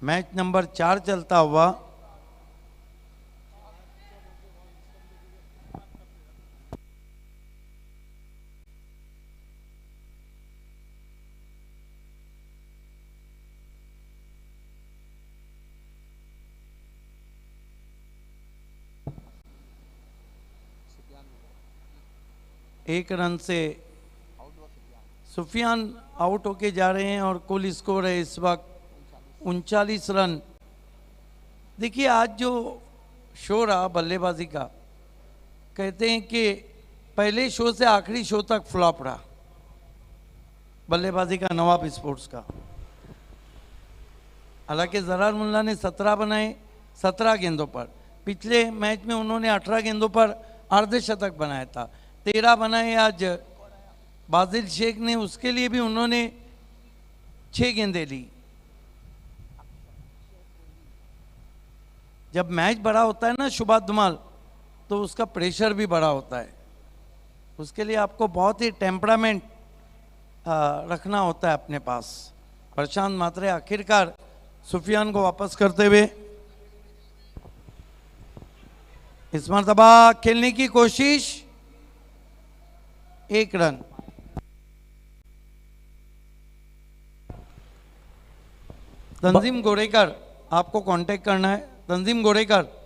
मैच नंबर 4 चलता हुआ एक रन से सुफियान आउट होके जा रहे हैं और कुल स्कोर है इस वक्त 39 रन। देखिए आज जो शो रहा बल्लेबाजी का, कहते हैं कि पहले शो से आखिरी शो तक फ्लॉप रहा बल्लेबाजी का नवाब स्पोर्ट्स का। हालांकि जरार मुल्ला ने 17 बनाए 17 गेंदों पर। पिछले मैच में उन्होंने 18 गेंदों पर अर्धशतक बनाया था। 13 बनाए आज बाजिल शेख ने, उसके लिए भी उन्होंने 6 गेंदें ली। जब मैच बड़ा होता है ना शुभात धुमाल, तो उसका प्रेशर भी बड़ा होता है। उसके लिए आपको बहुत ही टेम्परामेंट रखना होता है अपने पास। प्रशांत मात्रे आखिरकार सुफियान को वापस करते हुए इस मरतबा खेलने की कोशिश, 1 रन। तंजीम गोरेकर, आपको कांटेक्ट करना है। तंजीम गोरेकर,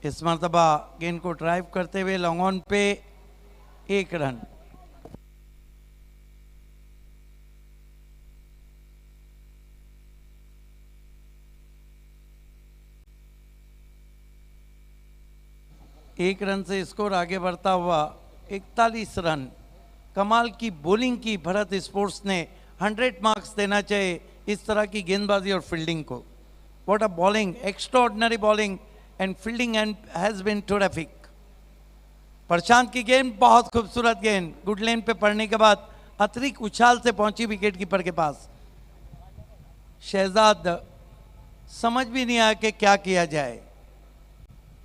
इस मरतबा गेंद को ड्राइव करते हुए लॉन्ग ऑन पे 1 रन। एक रन से स्कोर आगे बढ़ता हुआ 41 रन। कमाल की बॉलिंग की भारत स्पोर्ट्स ने 100 मार्क्स देना चाहिए इस तरह की गेंदबाजी और फील्डिंग को। What a bowling, extraordinary bowling and fielding and has been terrific. Prashant की गेंद बहुत खूबसूरत गेंद, गुड लेन पे पड़ने के बाद अतिरिक्त उछाल से पहुंची विकेट कीपर के पास। शहजाद समझ भी नहीं आया कि क्या किया जाए।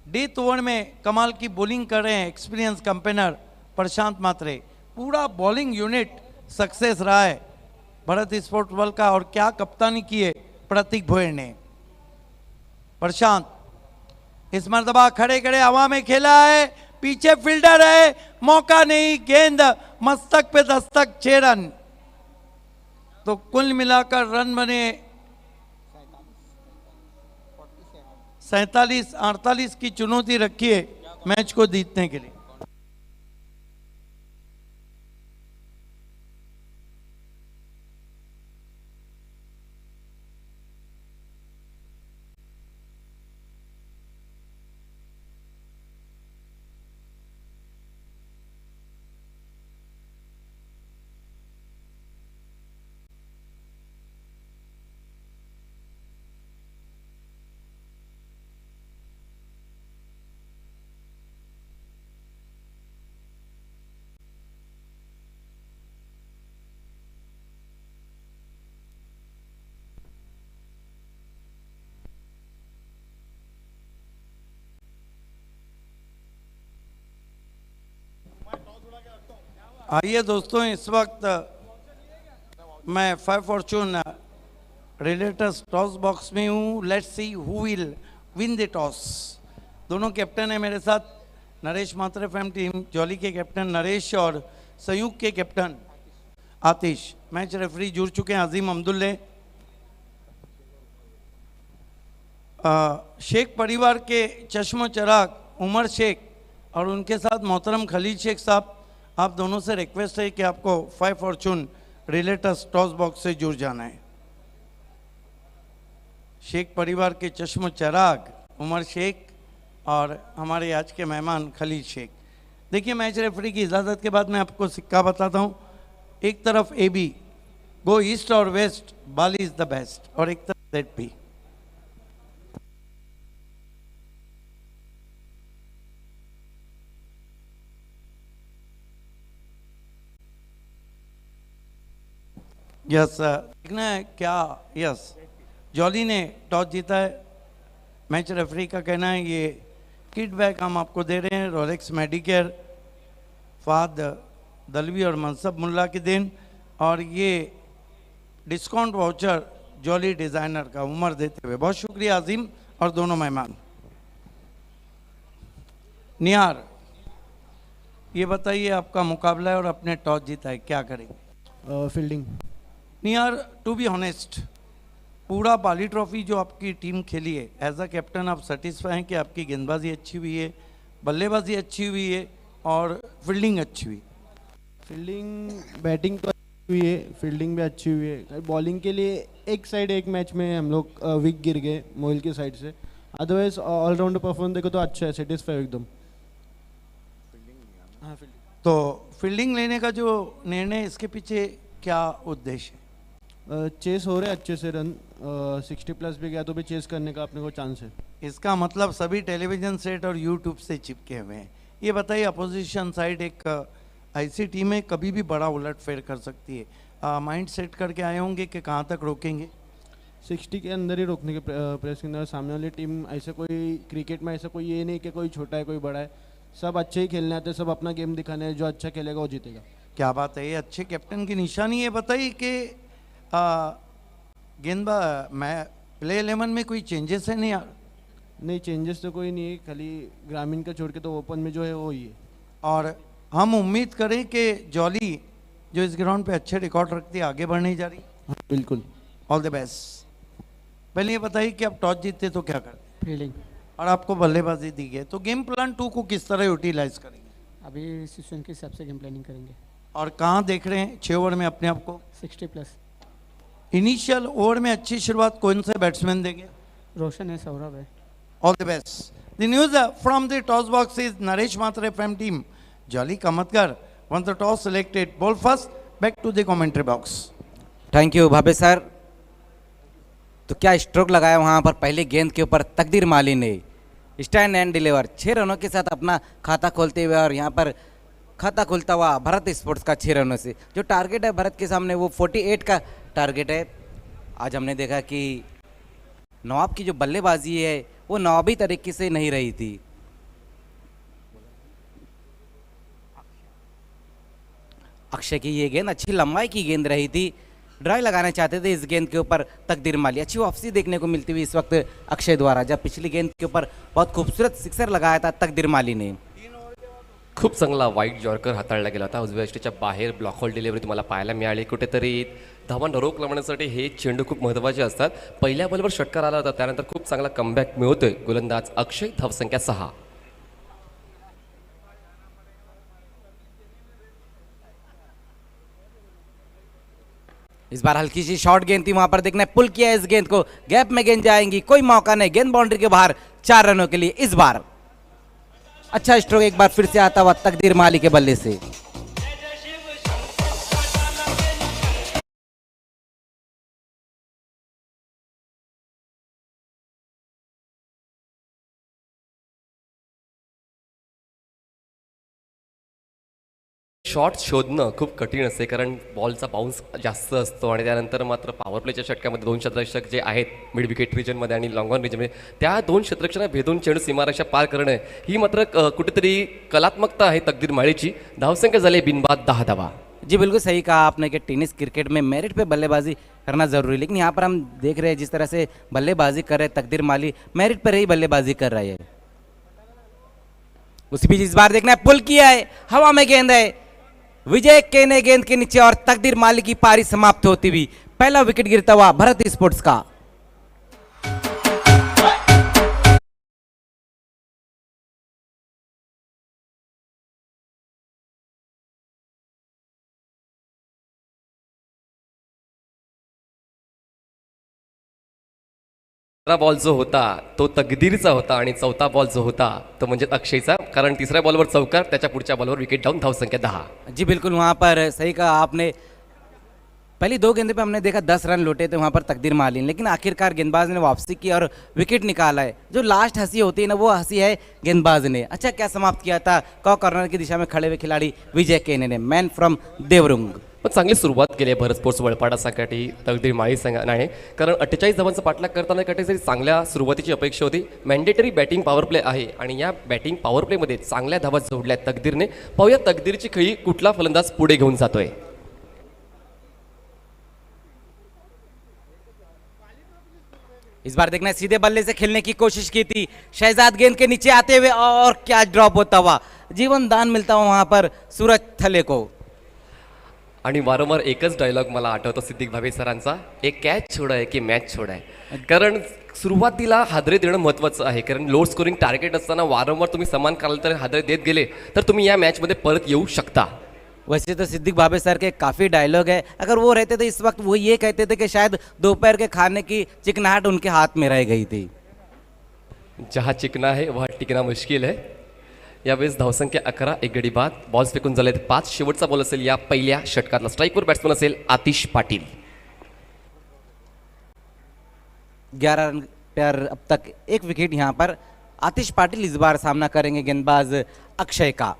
डेथ ओवर में कमाल की बॉलिंग कर रहे हैं एक्सपीरियंस कंपेनर प्रशांत मात्रे। पूरा बॉलिंग यूनिट सक्सेस रहा है भारत स्पोर्ट्स वर्ल्ड का, और क्या कप्तानी की है प्रतीक भोयर ने। प्रशांत इस मरतबा खड़े खड़े हवा में खेला है, पीछे फील्डर है, मौका नहीं, गेंद मस्तक पे दस्तक, 6 रन। तो कुल मिलाकर रन बने 47-48 की चुनौती रखी है मैच को जीतने के लिए। आइए दोस्तों, इस वक्त मैं 5 फॉर्चून रिलेटर्स टॉस बॉक्स में हूँ। Let's see who will win the toss. दोनों कैप्टन है मेरे साथ, नरेश मात्रे फैम टीम जॉली के कैप्टन नरेश और संयुक्त के कैप्टन आतिश। मैच रेफरी जुड़ चुके हैं अजीम अब्दुल्ले। शेख परिवार के चश्मो चराग उमर शेख और उनके साथ मोहतरम खलील शेख साहब, आप दोनों से रिक्वेस्ट है कि आपको 5 फॉर्चून रिलेटर्स टॉस बॉक्स से जुड़ जाना है। शेख परिवार के चश्मो चराग उमर शेख और हमारे आज के मेहमान खलील शेख। देखिए, मैच रेफरी की इजाज़त के बाद मैं आपको सिक्का बताता हूँ। एक तरफ ए बी, गो ईस्ट और west, Bali is the best, और एक तरफ जेड पी। यस, देखना है क्या। यस, जॉली ने टॉस जीता है। मैच रेफरी का कहना है ये किट बैग हम आपको दे रहे हैं, रोलेक्स मेडिकेयर, फाद दलवी और मनसब मुल्ला की देन, और ये डिस्काउंट वाउचर जॉली डिज़ाइनर का उमर देते हुए। बहुत शुक्रिया अजीम और दोनों मेहमान। निहार, ये बताइए, आपका मुकाबला है और आपने टॉस जीता है, क्या करेंगे? Fielding. Nihar, to be honest, पूरा बाली ट्रॉफी जो आपकी टीम खेली है, एज अ कैप्टन आप सेटिस्फाई हैं कि आपकी गेंदबाजी अच्छी हुई है, बल्लेबाजी अच्छी हुई है और फील्डिंग अच्छी हुई? फील्डिंग, बैटिंग तो अच्छी हुई है, फील्डिंग भी अच्छी हुई है। बॉलिंग के लिए एक साइड एक मैच में हम लोग वीक गिर गए मोहिल की साइड से, अदरवाइज ऑलराउंड परफॉर्मेंस देखो तो अच्छा है, सेटिस्फाई एकदम। हाँ, फील्डिंग। तो फील्डिंग लेने का जो निर्णय, इसके पीछे क्या उद्देश्य है? चेस हो रहे अच्छे से रन, 60 प्लस भी गया तो भी चेस करने का अपने को चांस है। इसका मतलब सभी टेलीविजन सेट और यूट्यूब से चिपके हुए हैं। ये बताइए, अपोजिशन साइड एक ऐसी टीम है कभी भी बड़ा उलटफेर कर सकती है। माइंड सेट करके आए होंगे कि कहाँ तक रोकेंगे? 60 के अंदर ही रोकने के प्रयास के अंदर। सामने वाली टीम ऐसे कोई क्रिकेट में ऐसा कोई ये नहीं कि कोई छोटा है कोई बड़ा है, सब अच्छे ही खेलने आते हैं, सब अपना गेम दिखाने हैं, जो अच्छा खेलेगा वो जीतेगा। क्या बात है, ये अच्छे कैप्टन की निशानी है। बताइए कि मैं प्ले 11 में कोई चेंजेस है? नहीं, चेंजेस तो कोई नहीं है, खाली ग्रामीण का छोड़ के तो ओपन में जो है वो ही है। और हम उम्मीद करें कि जॉली जो इस ग्राउंड पे अच्छे रिकॉर्ड रखती है, आगे बढ़ने जा रही। बिल्कुल। All the best. पहले ये बताइए कि आप टॉस जीतते तो क्या करते? फील्डिंग। और आपको बल्लेबाजी दी गई, तो गेम प्लान 2 को किस तरह यूटिलाइज करेंगे? अभी सिचुएशन के हिसाब से गेम प्लानिंग करेंगे। और कहाँ देख रहे हैं 6 ओवर में अपने आप को? 60 प्लस। इनिशियल ओवर में अच्छी शुरुआत कौन से बैट्समैन देंगे? रोशन है, सौरभ है। All the best. The news from the toss box is Naresh Mhatre FM team Jolly Kamatkar won the toss selected ball first. Back to the commentary box. Thank you Bhave sir. तो क्या स्ट्रोक लगाया वहाँ पर पहले गेंद के ऊपर तकदीर माली ने, स्टैंड एंड डिलीवर 6 रनों के साथ अपना खाता खोलते हुए, और यहाँ पर खाता खुलता हुआ भारत स्पोर्ट्स का 6 रनों से। जो टारगेट है भारत के सामने वो 48 का टारगेट है। आज हमने देखा कि नवाब की जो बल्लेबाजी है वो नवाबी तरीके से नहीं रही थी। अक्षय की ये गेंद अच्छी लंबाई की गेंद रही थी, ड्राइव लगाना चाहते थे इस गेंद के ऊपर तकदीर माली। अच्छी वापसी देखने को मिलती हुई इस वक्त अक्षय द्वारा, जब पिछली गेंद के ऊपर बहुत खूबसूरत सिक्सर लगाया था तकदीर माली ने। खूप चांगला वाईट जॉर्कर हाताळला गेला होता, उजव्या यष्टीच्या बाहेर ब्लॉक होल डिलिव्हरी तुम्हाला पाहायला मिळाली। कुठेतरी धावा रोख लावण्यासाठी हे चेंडू खूप महत्त्वाचे असतात। पहिल्या बॉलवर षटकार आला होता, त्यानंतर खूप चांगला कमबॅक मिळतोय गोलंदाज अक्षय। धावसंख्या 6। इस बार हल्की सी शॉर्ट गेंद थी, वहां पर देखना पुल किया इस गेंद को, गैप में गेंद जाएंगी, कोई मौका नहीं, गेंद बाउंड्री के बाहर 4 रनों के लिए। इस बार अच्छा स्ट्रोक एक बार फिर से आता हुआ तकदीर माली के बल्ले से। शॉट शोधणं खूप कठीण असते, कारण बॉलचा बाउन्स जास्त असतो आणि त्यानंतर मात्र पॉवर प्लेच्या षटकामध्ये 2 क्षेत्ररक्षक जे आहेत मिड विकेट रिजनमध्ये आणि लॉंग ऑन रिजनमध्ये, त्या 2 क्षेत्ररक्षकांना भेदून चेंडू सीमारेषा पार करणं ही मात्र कुठेतरी कलात्मकता आहे तकदीर माळीची। धावसंख्या झाली बिनबाद 10 धावा। जी बिल्कुल सही कहा आपने कि टेनिस क्रिकेट में मेरिट पे बल्लेबाजी करना जरूरी है, लेकिन यहाँ पर हम देख रहे हैं जिस तरह से बल्लेबाजी कर रहे तकदीर माली मेरिट पर ही बल्लेबाजी कर रही है। उसी बीच इस बार देखना है पुल किया है, हवा में गेंद है, विजय केने गेंद के नीचे और तकदीर माली की पारी समाप्त होती हुई। पहला विकेट गिरता हुआ भारत स्पोर्ट्स का। तिसरा बॉल जो होता तो तकदीरचा होता आणि चौथा बॉल जो होता तो म्हणजे अक्षयचा, कारण तिसऱ्या बॉलवर चौकार, त्याच्या पुढच्या बॉलवर विकेट डाऊन। धावसंख्या 10। जी बिल्कुल, वहां पर सही कहा आपने। पहली 2 गेंदों पे हमने देखा 10 रन लौटे थे वहां पर तकदीर माली ने, लेकिन आखिरकार गेंदबाज ने वापसी की और विकेट निकाला है। जो लास्ट हंसी होती है ना, वो हंसी है गेंदबाज ने। अच्छा क्या समाप्त किया था, कॉर्नर की दिशा में खड़े हुए खिलाड़ी विजय केने ने, मैन फ्रॉम देवरुंग। पण चांगली सुरुवात केली आहे भारत स्पोर्ट्स वळपाडासाठी तकदीर माळी संघाने, कारण 48 धावांचा पाठलाग करताना काहीतरी चांगल्या सुरुवातीची अपेक्षा होती। मॅन्डेटरी बॅटिंग पॉवर प्ले आहे आणि या बॅटिंग पॉवर प्लेमध्ये चांगल्या धावा जोडल्या तकदीरने। पाहूया तकदीरची खेळी कुठला फलंदाज पुढे घेऊन जातोय। इस बार देखना सीधे बल्ले से खेलने की कोशिश की थी, शहजाद गेंद के नीचे आते हुए और क्या ड्रॉप होता हुआ, जीवन दान मिलता हुआ वहां पर सूरज थले को। आणि वारंवार एकच डायलॉग मला आठवतो सिद्दीक भावे सरांचा, एक कॅच छोडा आहे की मॅच छोडा आहे। कारण सुरुवातीला हादरे देणं महत्त्वाचं आहे, कारण लो स्कोरिंग टार्गेट असताना वारंवार तुम्ही समान काढलं तर हादरे देत गेले तर तुम्ही या मॅचमध्ये परत येऊ शकता। वैसे तो सिद्दीक भावे सर के काफ़ी डायलॉग है, अगर वो रहते तो इस वक्त वो ये कहते थे कि शायद दोपहर के खाने की चिकनाहट उनके हाथ में रह गई थी। जहाँ चिकना है वहाँ टिकना मुश्किल है। यावेळेस धावसंख्या 11, एक गडी बाद. बॉल्स फेकून झालेत 5. शेवटचा बॉल असेल या पहिल्या षटकातला. स्ट्राईकवर बॅट्समन असेल आतिश पाटील. 11 रन पर अब तक एक विकेट यहाँ पर आतिश पाटिल इस बार सामना करेंगे गेंदबाज अक्षय का.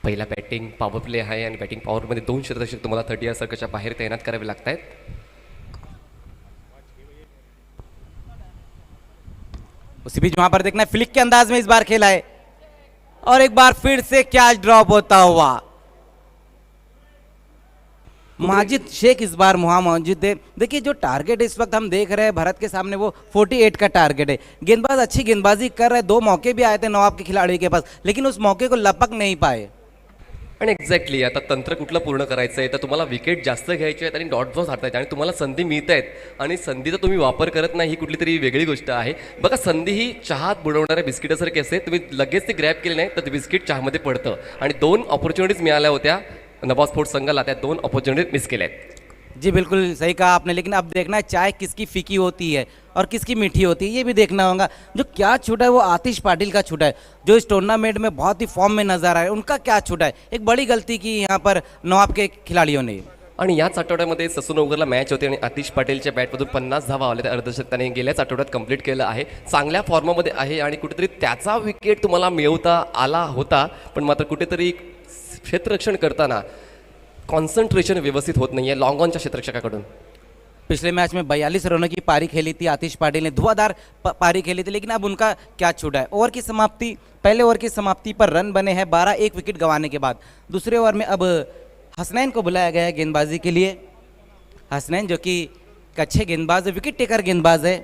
पहिला बॅटिंग पॉवर प्ले आहे आणि बॅटिंग पॉवरमध्ये 2 क्षेत्ररक्षक तुम्हाला 30 सर्कलच्या बाहेर तैनात करावे लागत आहेत. उसी बीच वहां पर देखना है फ्लिक के अंदाज में इस बार खेला है और एक बार फिर से कैच ड्रॉप होता हुआ. माजिद शेख इस बार वहां मौजूद है. देखिए जो टारगेट इस वक्त हम देख रहे हैं भारत के सामने वो 48 का टारगेट है. गेंदबाज अच्छी गेंदबाजी कर रहे हैं. 2 मौके भी आए थे नवाब के खिलाड़ी के पास, लेकिन उस मौके को लपक नहीं पाए. आणि एक्झॅक्टली आता तंत्र कुठलं पूर्ण करायचं आहे तर तुम्हाला विकेट जास्त घ्यायचे आहेत आणि डॉट बॉल्स हातायत आणि तुम्हाला संधी मिळत आहेत आणि संधीचा तुम्ही वापर करत नाही ही कुठली तरी वेगळी गोष्ट आहे. बघा संधी ही चहात बुडवणाऱ्या बिस्किटासारखी असते. तुम्ही लगेच ती ग्रॅब केली नाही तर ते बिस्किट चहामध्ये पडतं आणि 2 ऑपॉर्च्युनिटीज मिळाल्या होत्या नवाब स्पोर्ट्स संघाला. त्या 2 ऑपॉर्च्युनिटीज मिस केल्या आहेत. जी बिल्कुल सही कहा आपने, लेकिन अब देखना है चाय किसकी फीकी होती है और किसकी मीठी होती है ये भी देखना होगा. जो क्या छूटा है वो आतिश पाटिल का छूटा है, जो इस टूर्नामेंट में बहुत ही फॉर्म में नजर आ रहा है. उनका क्या छूटा है, एक बड़ी गलती की यहाँ पर नवाब के खिलाड़ियों ने. आणि याच आठवड्यामध्ये ससून ओव्हरला मॅच होती आणि आतिश पाटीलच्या बॅटमधून 50 धावा आल्या. त्या अर्धशतक त्याने गेल्याच आठवड्यात कंप्लीट केलं आहे. चांगल्या फॉर्ममध्ये आहे आणि कुठेतरी त्याचा विकेट तुम्हाला मिळवता आला होता, पण मात्र कुठेतरी क्षेत्ररक्षण करताना कॉन्सन्ट्रेशन व्यवस्थित होत नाही आहे लॉन्ग ऑनच्या क्षेत्ररक्षकाकडून. पिछले मैच में 42 रनों की पारी खेली थी आतिश पाटिल ने, धुआंधार पारी खेली थी, लेकिन अब उनका क्या छूटा है. ओवर की समाप्ति, पहले ओवर की समाप्ति पर रन बने हैं 12 एक विकेट गंवाने के बाद. दूसरे ओवर में अब हसनैन को बुलाया गया है गेंदबाजी के लिए. हसनैन जो कि एक अच्छे गेंदबाज है, विकेट टेकर गेंदबाज है.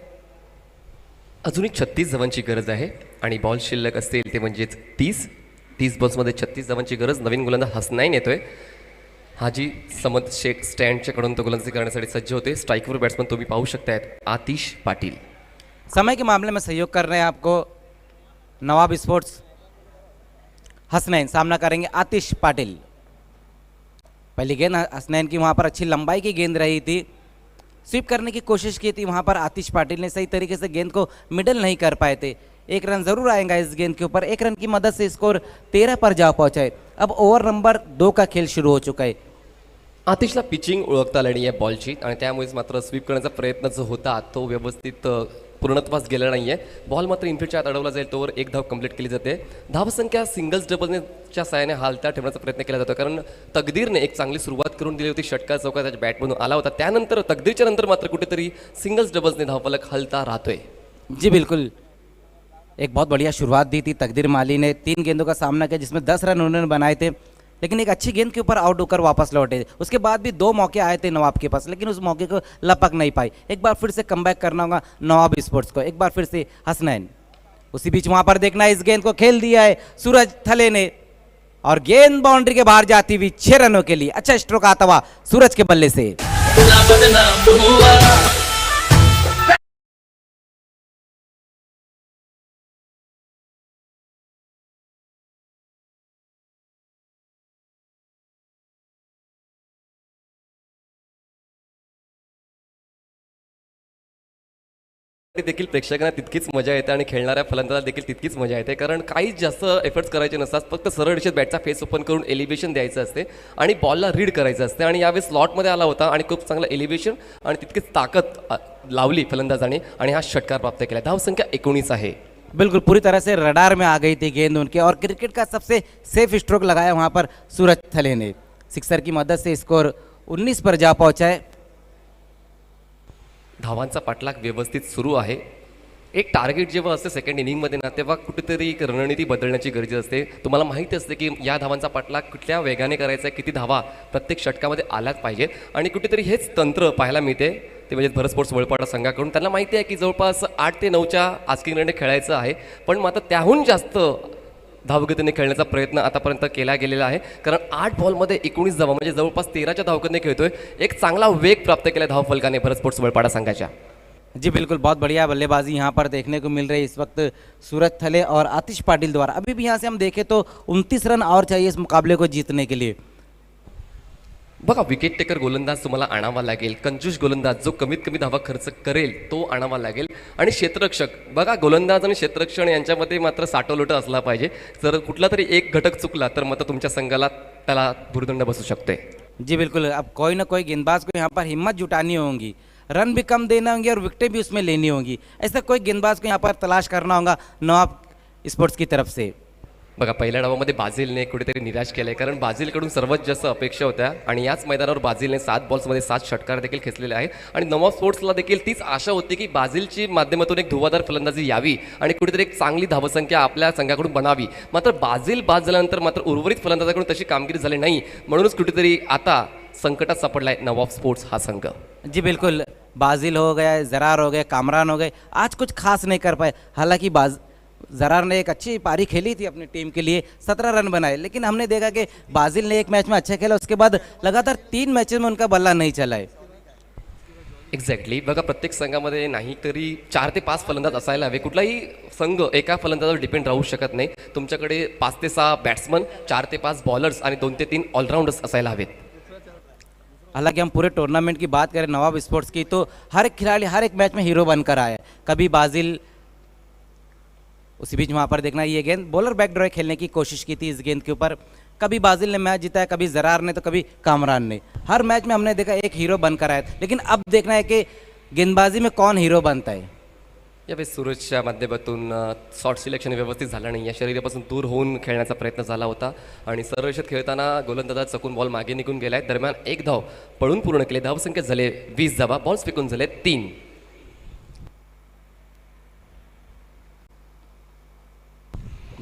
अजूनही 36 धावांची गरज आहे आणि बॉल शिल्लक असतील ते म्हणजेच 30 बॉल्समध्ये 36 धावांची गरज. नवीन गोलंदाज हसनैन येतोय. हाजी समद शेख स्टँडच्याकडून तो गोलंदाजी करण्यासाठी सज्ज होते. स्ट्राईकवर बॅट्समन तुम्ही पाहू शकतायत आतिश पाटील. समय के मामले में सहयोग कर रहे हैं आपको नवाब स्पोर्ट्स. हसनैन सामना करेंगे आतिश पाटिल. पहली गेंद हसनैन की वहाँ पर अच्छी लंबाई की गेंद रही थी, स्वीप करने की कोशिश की थी. वहाँ पर आतिश पाटिल ने सही तरीके से गेंद को मिडल नहीं कर पाए थे. 1 रन जरूर आएगा इस गेंद के ऊपर. 1 रन की मदद से स्कोर 13 पर जा पहुंचा है. अब ओवर नंबर 2 का खेल शुरू हो चुका है. आतिशला पिचिंग ओळखता आली नाही आहे बॉलची आणि त्यामुळेच मात्र स्वीप करण्याचा प्रयत्न जो होता तो व्यवस्थित पूर्णत्वास गेला नाही आहे. बॉल मात्र इनफिल्डच्या आत अडवला जाईल तोवर 1 धाव कंप्लीट केली जाते. धावसंख्या सिंगल्स डबलच्या साहाय्याने हालता ठेवण्याचा प्रयत्न केला जातो, कारण तकदीरने एक चांगली सुरुवात करून दिली होती. षटकार चौका त्याच्या बॅटमधून आला होता. त्यानंतर तकदीरच्या नंतर मात्र कुठेतरी सिंगल्स डबल्सने धावफलक हलता राहतोय. जी बिल्कुल, एक बहुत बढ़िया शुरुआत दी थी तकदीर माली ने. 3 गेंदों का सामना किया जिसमें 10 रन उन्होंने बनाए थे, लेकिन एक अच्छी गेंद के ऊपर आउट होकर वापस लौटे. उसके बाद भी 2 मौके आए थे नवाब के पास, लेकिन उस मौके को लपक नहीं पाई. एक बार फिर से कमबैक करना होगा नवाब स्पोर्ट्स को. एक बार फिर से हसनैन. उसी बीच वहां पर देखना है इस गेंद को खेल दिया है सूरज थले ने और गेंद बाउंड्री के बाहर जाती हुई 6 रनों के लिए. अच्छा स्ट्रोक आता हुआ सूरज के बल्ले से. देखील प्रेक्षकांना तितकीच मजा येते आणि खेळणाऱ्या फलंदाजाला देखील तितकीच मजा येते, कारण काहीच जास्त एफर्ट्स करायचे नसतात. फक्त सरळ रेषेत बॅटचा फेस ओपन करून एलिव्हेशन द्यायचं असते आणि बॉलला रीड करायचं असते. आणि यावेळेस स्लॉटमध्ये आला होता आणि खूप चांगलं एलिव्हेशन आणि तितकीच ताकद लावली फलंदाजाने आणि हा षटकार प्राप्त केला. धावसंख्या 19 आहे. बिल्कुल पूरी तरह से रडार में आ गई थी गेंद उनके और क्रिकेट का सबसे सेफ स्ट्रोक लगाया वहां पर सूरज थले ने. सिक्सर की मदद से स्कोर 19 पर जा पहुंचा है. धावांचा पाठलाग व्यवस्थित सुरू आहे. एक टार्गेट जेव्हा असते सेकंड इनिंगमध्ये ना, तेव्हा कुठेतरी एक रणनीती बदलण्याची गरज असते. तुम्हाला माहिती असते की या धावांचा पाठलाग कुठल्या वेगाने करायचा आहे, किती धावा प्रत्येक षटकामध्ये आल्याच पाहिजे आणि कुठेतरी हेच तंत्र पाहायला मिळते. ते म्हणजे भरत स्पोर्ट्स वळपाडा संघाकडून. त्यांना माहिती आहे की जवळपास 8 ते 9च्या आस्किंग रेटने खेळायचं आहे, पण मात्र त्याहून जास्त धावगतीने खेळण्याचा प्रयत्न आतापर्यंत केला गेलेला आहे, कारण 8 बॉलमध्ये 19 धावा म्हणजे जवळपास 13च्या धावगतीने खेळतोय. एक चांगला वेग प्राप्त केला धावफलकाने भरत स्पोर्ट्स वळपाडा संघाच्या. जी बिल्कुल, बहुत बढ़िया बल्लेबाजी यहाँ पर देखने को मिल रही है इस वक्त सूरज थले और आतिश पाटिल द्वारा. अभी भी यहाँ से हम देखें तो 29 रन और चाहिए इस मुकाबले को जीतने के लिए. बघा विकेट टेकर गोलंदाज तुम्हाला आणावा लागेल, कंजूस गोलंदाज जो कमीत कमी धावा खर्च करेल तो आणावा लागेल, आणि क्षेत्ररक्षक बघा गोलंदाज आणि क्षेत्ररक्षण यांच्यामध्ये मात्र साठोलोट असला पाहिजे. जर कुठला तरी एक घटक चुकला तर मात्र तुमच्या संघाला त्याला भुर्दंड बसू शकते. जी बिल्कुल, अब कोई ना कोई गेंदबाज को यहाँ पर हिम्मत जुटानी होगी, रन भी कम देना होंगे और विकेटें भी उसमें लेनी होगी. ऐसा कोई गेंदबाज को यहाँ पर तलाश करना होगा नवाब स्पोर्ट्स की तरफ से. बघा पहिल्या डावामध्ये बाझिलने कुठेतरी निराश केलंय, कारण बाझिलकडून सर्वात जास्त अपेक्षा होत्या आणि याच मैदानावर बाझिलने 7 बॉल्समध्ये 7 षटकार देखील खेचलेले आहे आणि नवाब स्पोर्ट्सला देखील तीच आशा होती की बाझिलची माध्यमातून एक धुवाधार फलंदाजी यावी आणि कुठेतरी एक चांगली धावसंख्या आपल्या संघाकडून बनावी. मात्र बाझिल बाद झाल्यानंतर मात्र उर्वरित फलंदाजाकडून तशी कामगिरी झाली नाही, म्हणूनच कुठेतरी आता संकटात सापडलाय नवाब स्पोर्ट्स हा संघ. जी बिल्कुल, बाजिल हो गया, जरार हो गए, कामरान हो गए, आज कुछ खास नहीं कर पाए. हालांकि जरार ने एक अच्छी पारी खेली थी अपनी टीम के लिए, 17 रन बनाए, लेकिन हमने देखा कि बाजिल ने एक मैच में अच्छा खेला, उसके बाद लगातार 3 मैचेस में उनका बल्ला नहीं चला है. एक्झॅक्टली, बघा प्रत्येक संघामध्ये नाही तरी 4 ते 5 फलंदाज असायला हवे. कुठलाही संघ एका फलंदाजावर डिपेंड राहू शकत नाही. तुमच्याकडे 5 ते 6 बॅट्समन, 4 ते 5 बॉलर्स आणि 2 ते 3 ऑलराऊंडर्स असायला हवेत. हालांकि हम पूरे टूर्नामेंट की बात करें नवाब स्पोर्ट्स की, तो हर एक खिलाड़ी हर एक मैच में हीरो बनकर आया है. कभी बाजिल, उसी बीच वहाँ पर देखना ये गेंद बॉलर बैक ड्रॉ खेलने की कोशिश की थी इस गेंद के ऊपर. कभी बाजिल ने मैच जीता है, कभी जरार ने, तो कभी कामरान ने. हर मैच में हमने देखा एक हीरो बनकर आया, लेकिन अब देखना है कि गेंदबाजी में कौन हीरो बनता है. यावेळेस सूरजच्या माध्यमातून शॉर्ट सिलेक्शन व्यवस्थित झालं नाही, या शरीरापासून दूर होऊन खेळण्याचा प्रयत्न झाला होता आणि सरळ खेळताना गोलंदाजा चकून बॉल मागे निघून गेलाय. दरम्यान एक धाव पळून पूर्ण केले, धावसंख्या झाले 20 धावा, बॉल्स फेकून झाले 3.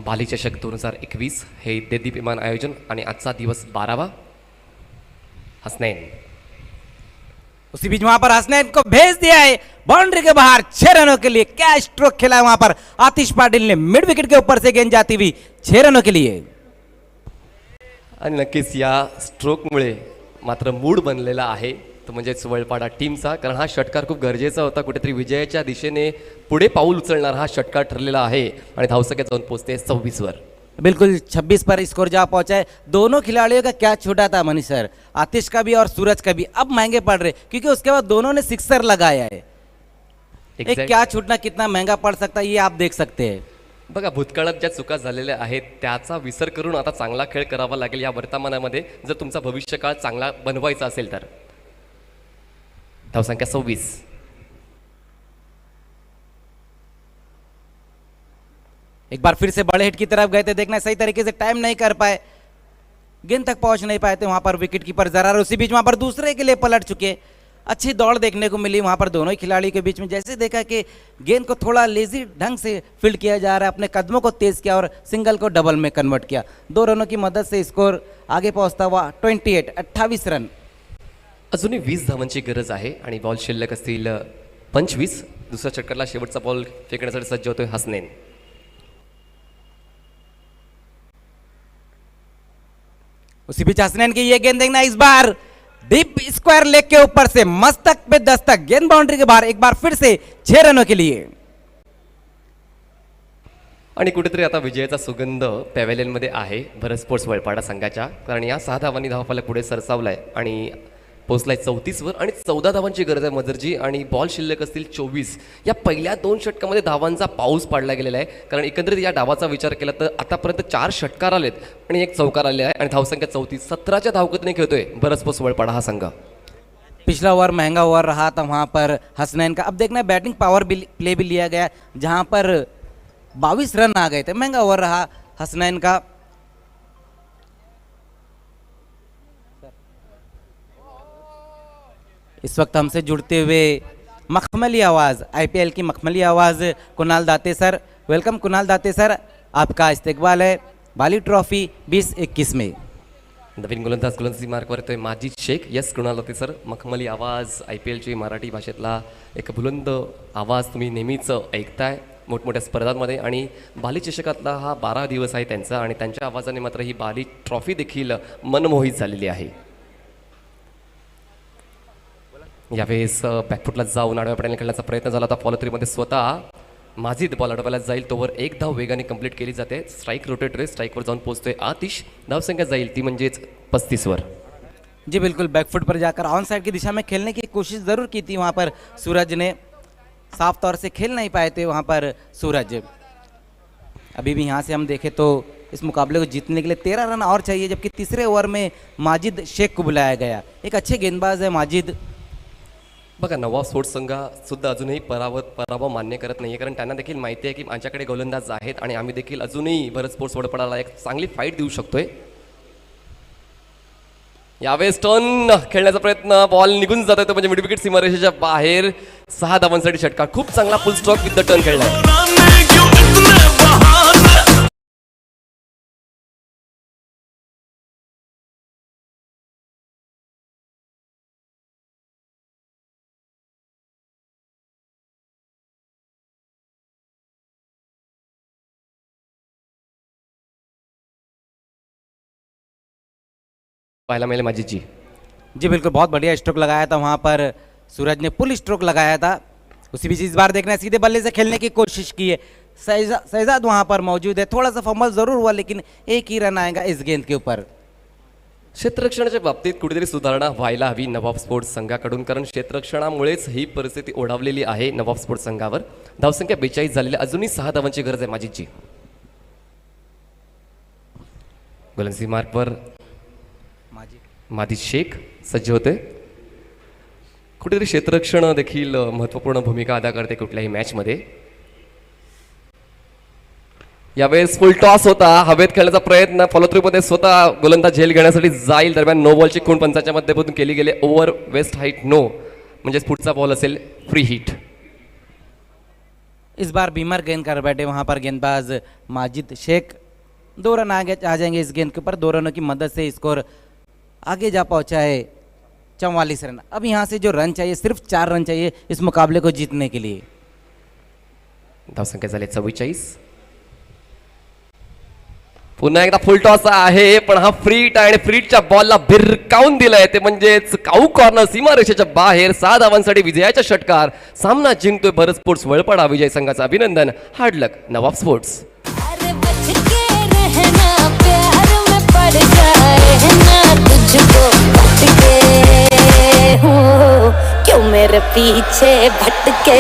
बाली चषक 2021 हे देदीप्यमान आयोजन आणि आजचा दिवस 12वा. हसनैन, उसी बीच वहां पर हसनैन को भेज दिया है बाउंड्री के बाहर 6 रनों के लिए. क्या स्ट्रोक खेला है वहां पर आतिश पाटिल ने, मिड विकेट के ऊपर से गेंद जाती हुई 6 रनों के लिए. आणि नक्कीच या स्ट्रोकमुळे मात्र मूड बनलेला आहे तो म्हणजेच वळपाडा टीमचा, कारण हा षटकार खूप गरजेचा होता. कुठेतरी विजयाच्या दिशेने पुढे पाऊल उचलणार हा षटकार ठरलेला आहे आणि धावसंख्या जाऊन पोहोचते 26 वर. बिल्कुल 26 पर स्कोर जा पहुंचा है. दोनों खिलाड़ियों का क्या छूटा था मनीष सर, आतिश का भी और सूरज का भी, अब महंगे पड़ रहे क्योंकि उसके बाद दोनों ने सिक्सर लगाया है. एक क्या छूटना कितना महंगा पड़ सकता है ये आप देख सकते हैं. बघा भूतकाळात ज्या चुका झालेल्या आहेत त्याचा विसर करून आता चांगला खेळ करावा लागेल या वर्तमानामध्ये, जर तुमचा भविष्यकाळ चांगला बनवायचा असेल तर. धावसंख्या 26. एक बार फिर से बड़े हिट की तरफ गए थे, देखना सही तरीके से टाइम नहीं कर पाए, गेंद तक पहुंच नहीं पाए थे. वहां पर विकेट कीपर जरार उसी बीच वहां पर दूसरे के लिए पलट चुके. अच्छी दौड़ देखने को मिली वहां पर दोनों ही खिलाड़ी के बीच में. जैसे देखा कि गेंद को थोड़ा लेजी ढंग से फील्ड किया जा रहा है, अपने कदमों को तेज किया और सिंगल को डबल में कन्वर्ट किया. 2 रनों की मदद से स्कोर आगे पहुंचता हुआ 28 रन. अजूनही 20 धावांची गरज आहे आणि बॉल शिल्लक असतील 25. दुसऱ्या षटकाला शेवटचा बॉल फेकण्यासाठी सज्ज होतोय हसनैन. उसी बीच हसनैन की ये गेंद देखना, इस बार डीप स्क्वायर लेग के ऊपर से मस्तक पे दस्तक, गेंद बाउंड्री के बाहर. एक बार फिर से 6 रनों के लिए. आणि कुठेतरी आता विजयाचा सुगंध पॅव्हेलियनमध्ये आहे भरत स्पोर्ट्स वळपाडा संघाच्या, कारण या 6 धावांनी धावफलक पुढे सरसावलाय आणि पोहोचलाय 34 वर आणि 14 धावांची गरज आहे मजरजी आणि बॉल शिल्लक असतील 24. या पहिल्या 2 षटकामध्ये धावांचा पाऊस पाडला गेलेला आहे, कारण एकंदरीत या डावाचा विचार केला तर आतापर्यंत 4 षटकार आलेत आणि 1 चौकार आले आहे आणि धावसंख्या 34. 17च्या धावगतीने खेळतोय भरत स्पोर्ट्स वळपाडा हा संघ. पिछला ओवर महंगा ओवर रहा था वहां पर हसनैन का. अब देखना बैटिंग पावर प्ले भी लिया गया, जहां पर 22 रन आ गए थे. महंगा ओवर रहा हसनैन का. इस वक्त हमसे जुड़ते हुए मखमली आवाज़, IPL की मखमली आवाज़ कुणाल दाते सर. वेलकम कुणाल दाते सर, आपका इस्तकबाल है बाली ट्रॉफी 2021 में. नवीन गोलंदाजी मार्कवर येतोय माजिद शेख. यस कुणाल होते सर, मखमली आवाज IPLची मराठी भाषेतला एक बुलंद आवाज तुम्ही नेहमीच ऐकताय मोठमोठ्या स्पर्धांमध्ये आणि बाली चषकातला हा 12 दिवस आहे त्यांचा आणि त्यांच्या आवाजाने मात्र ही बाली ट्रॉफी देखील मनमोहित झालेली आहे. यावेळेस बॅकफुटला जाऊन आडव्या पड्याने खेळण्याचा प्रयत्न झाला होता. फॉलो 3मध्ये स्वतः माजिद बॉल अडवायला जाईल तोवर 1 धाव वेगाने कंप्लीट केली जाते. स्ट्राईक रोटेट रे, स्ट्राईकवर जाऊन पोहोचतोय आतिश. धावसंख्या जाईल ती म्हणजेच 35 वर. जी बिल्कुल, बैकफुट पर जाकर ऑन साइड की दिशा में खेलने की कोशिश ज़रूर की थी वहाँ पर सूरज ने, साफ तौर से खेल नहीं पाए थे वहाँ पर सूरज। अभी भी यहाँ से हम देखें तो इस मुकाबले को जीतने के लिए 13 रन और चाहिए, जबकि तीसरे ओवर में माजिद शेख को बुलाया गया। एक अच्छे गेंदबाज है माजिद। बघा नवाब स्पोर्ट्स संघ सुद्धा अजूनही पराभव मान्य करत नाही कारण त्यांना देखील माहिती आहे की माझ्याकडे गोलंदाज आहेत आणि आम्ही देखील अजूनही भरत स्पोर्ट्स वडपडाला एक चांगली फाईट देऊ शकतोय। यावेळेस टर्न खेळण्याचा प्रयत्न, बॉल निघून जातोय तो म्हणजे मिड विकेट सीमारेषेच्या बाहेर। 6 धावांसाठी षटकार, खूप चांगला full stroke with the turn खेळलाय। पहला मेले माजिद जी बिल्कुल, बहुत बढ़िया स्ट्रोक लगाया था वहाँ पर सूरज ने, पुल स्ट्रोक लगाया था। उसी बीच इस बार देखना है सीधे बल्ले से खेलने की कोशिश की है। शहजाद वहाँ पर मौजूद है, थोड़ा सा फंबल जरूर हुआ लेकिन एक ही रन आएगा इस गेंद के ऊपर। क्षेत्ररक्षणाच्या बाबतीत कुठेतरी सुधारणा व्हायला हवी नवाब स्पोर्ट्स संघाकडून, कारण क्षेत्ररक्षणामुळेच ही परिस्थिती ओढावलेली आहे नवाब स्पोर्ट्स संघावर। धावसंख्या 42 झालेली, अजूनही 6 धावांची गरज आहे माजिदची। गोलंदाजी मार्कवर माजिद शेख सज्ज होते। कुठेतरी क्षेत्ररक्षण देखील महत्त्वपूर्ण भूमिका अदा करते कुठल्याही मॅचमध्ये। यावेळेस फुल टॉस होता, हवेत खेळण्याचा प्रयत्न, फॉलोथ्रूमध्ये स्वतः गोलंदाज झेल घेण्यासाठी जाईल, दरम्यान नो बॉलची खूण पंचाच्या माध्यमातून केली गेली। ओव्हर वेस्ट हाईट नो, म्हणजे पुढचा बॉल असेल फ्री हिट। इस बार बीमर गेंद कर बैठे वहाँ पर गेंदबाज माजिद शेख। 2 रन आगे आ जाएंगे इस गेंद के ऊपर। 2 रनों की मदद से स्कोर आगे जा पहुंचा है 44 रन। अब यहाँ से जो रन चाहिए, सिर्फ 4 रन चाहिए इस मुकाबले को जीतने के लिए। धावसंख्या झाली 44। पुन्हा एकदा फुल टॉस आहे, पण हा फ्रीट आहे आणि फ्रीटच्या बॉलला भिरकावून दिलाय, ते म्हणजेच काऊ कॉर्नर सीमारेषेच्या बाहेर। 6 धावांसाठी विजयाचा षटकार, सामना जिंकतोय भरत स्पोर्ट्स वळपडा। विजय संघाचं अभिनंदन, हार्ड लक नवाब स्पोर्ट्स। अरे बच के रहना, प्यार में पड़ जाए ना तुझको भटके हो, क्यों मेरे पीछे भटके।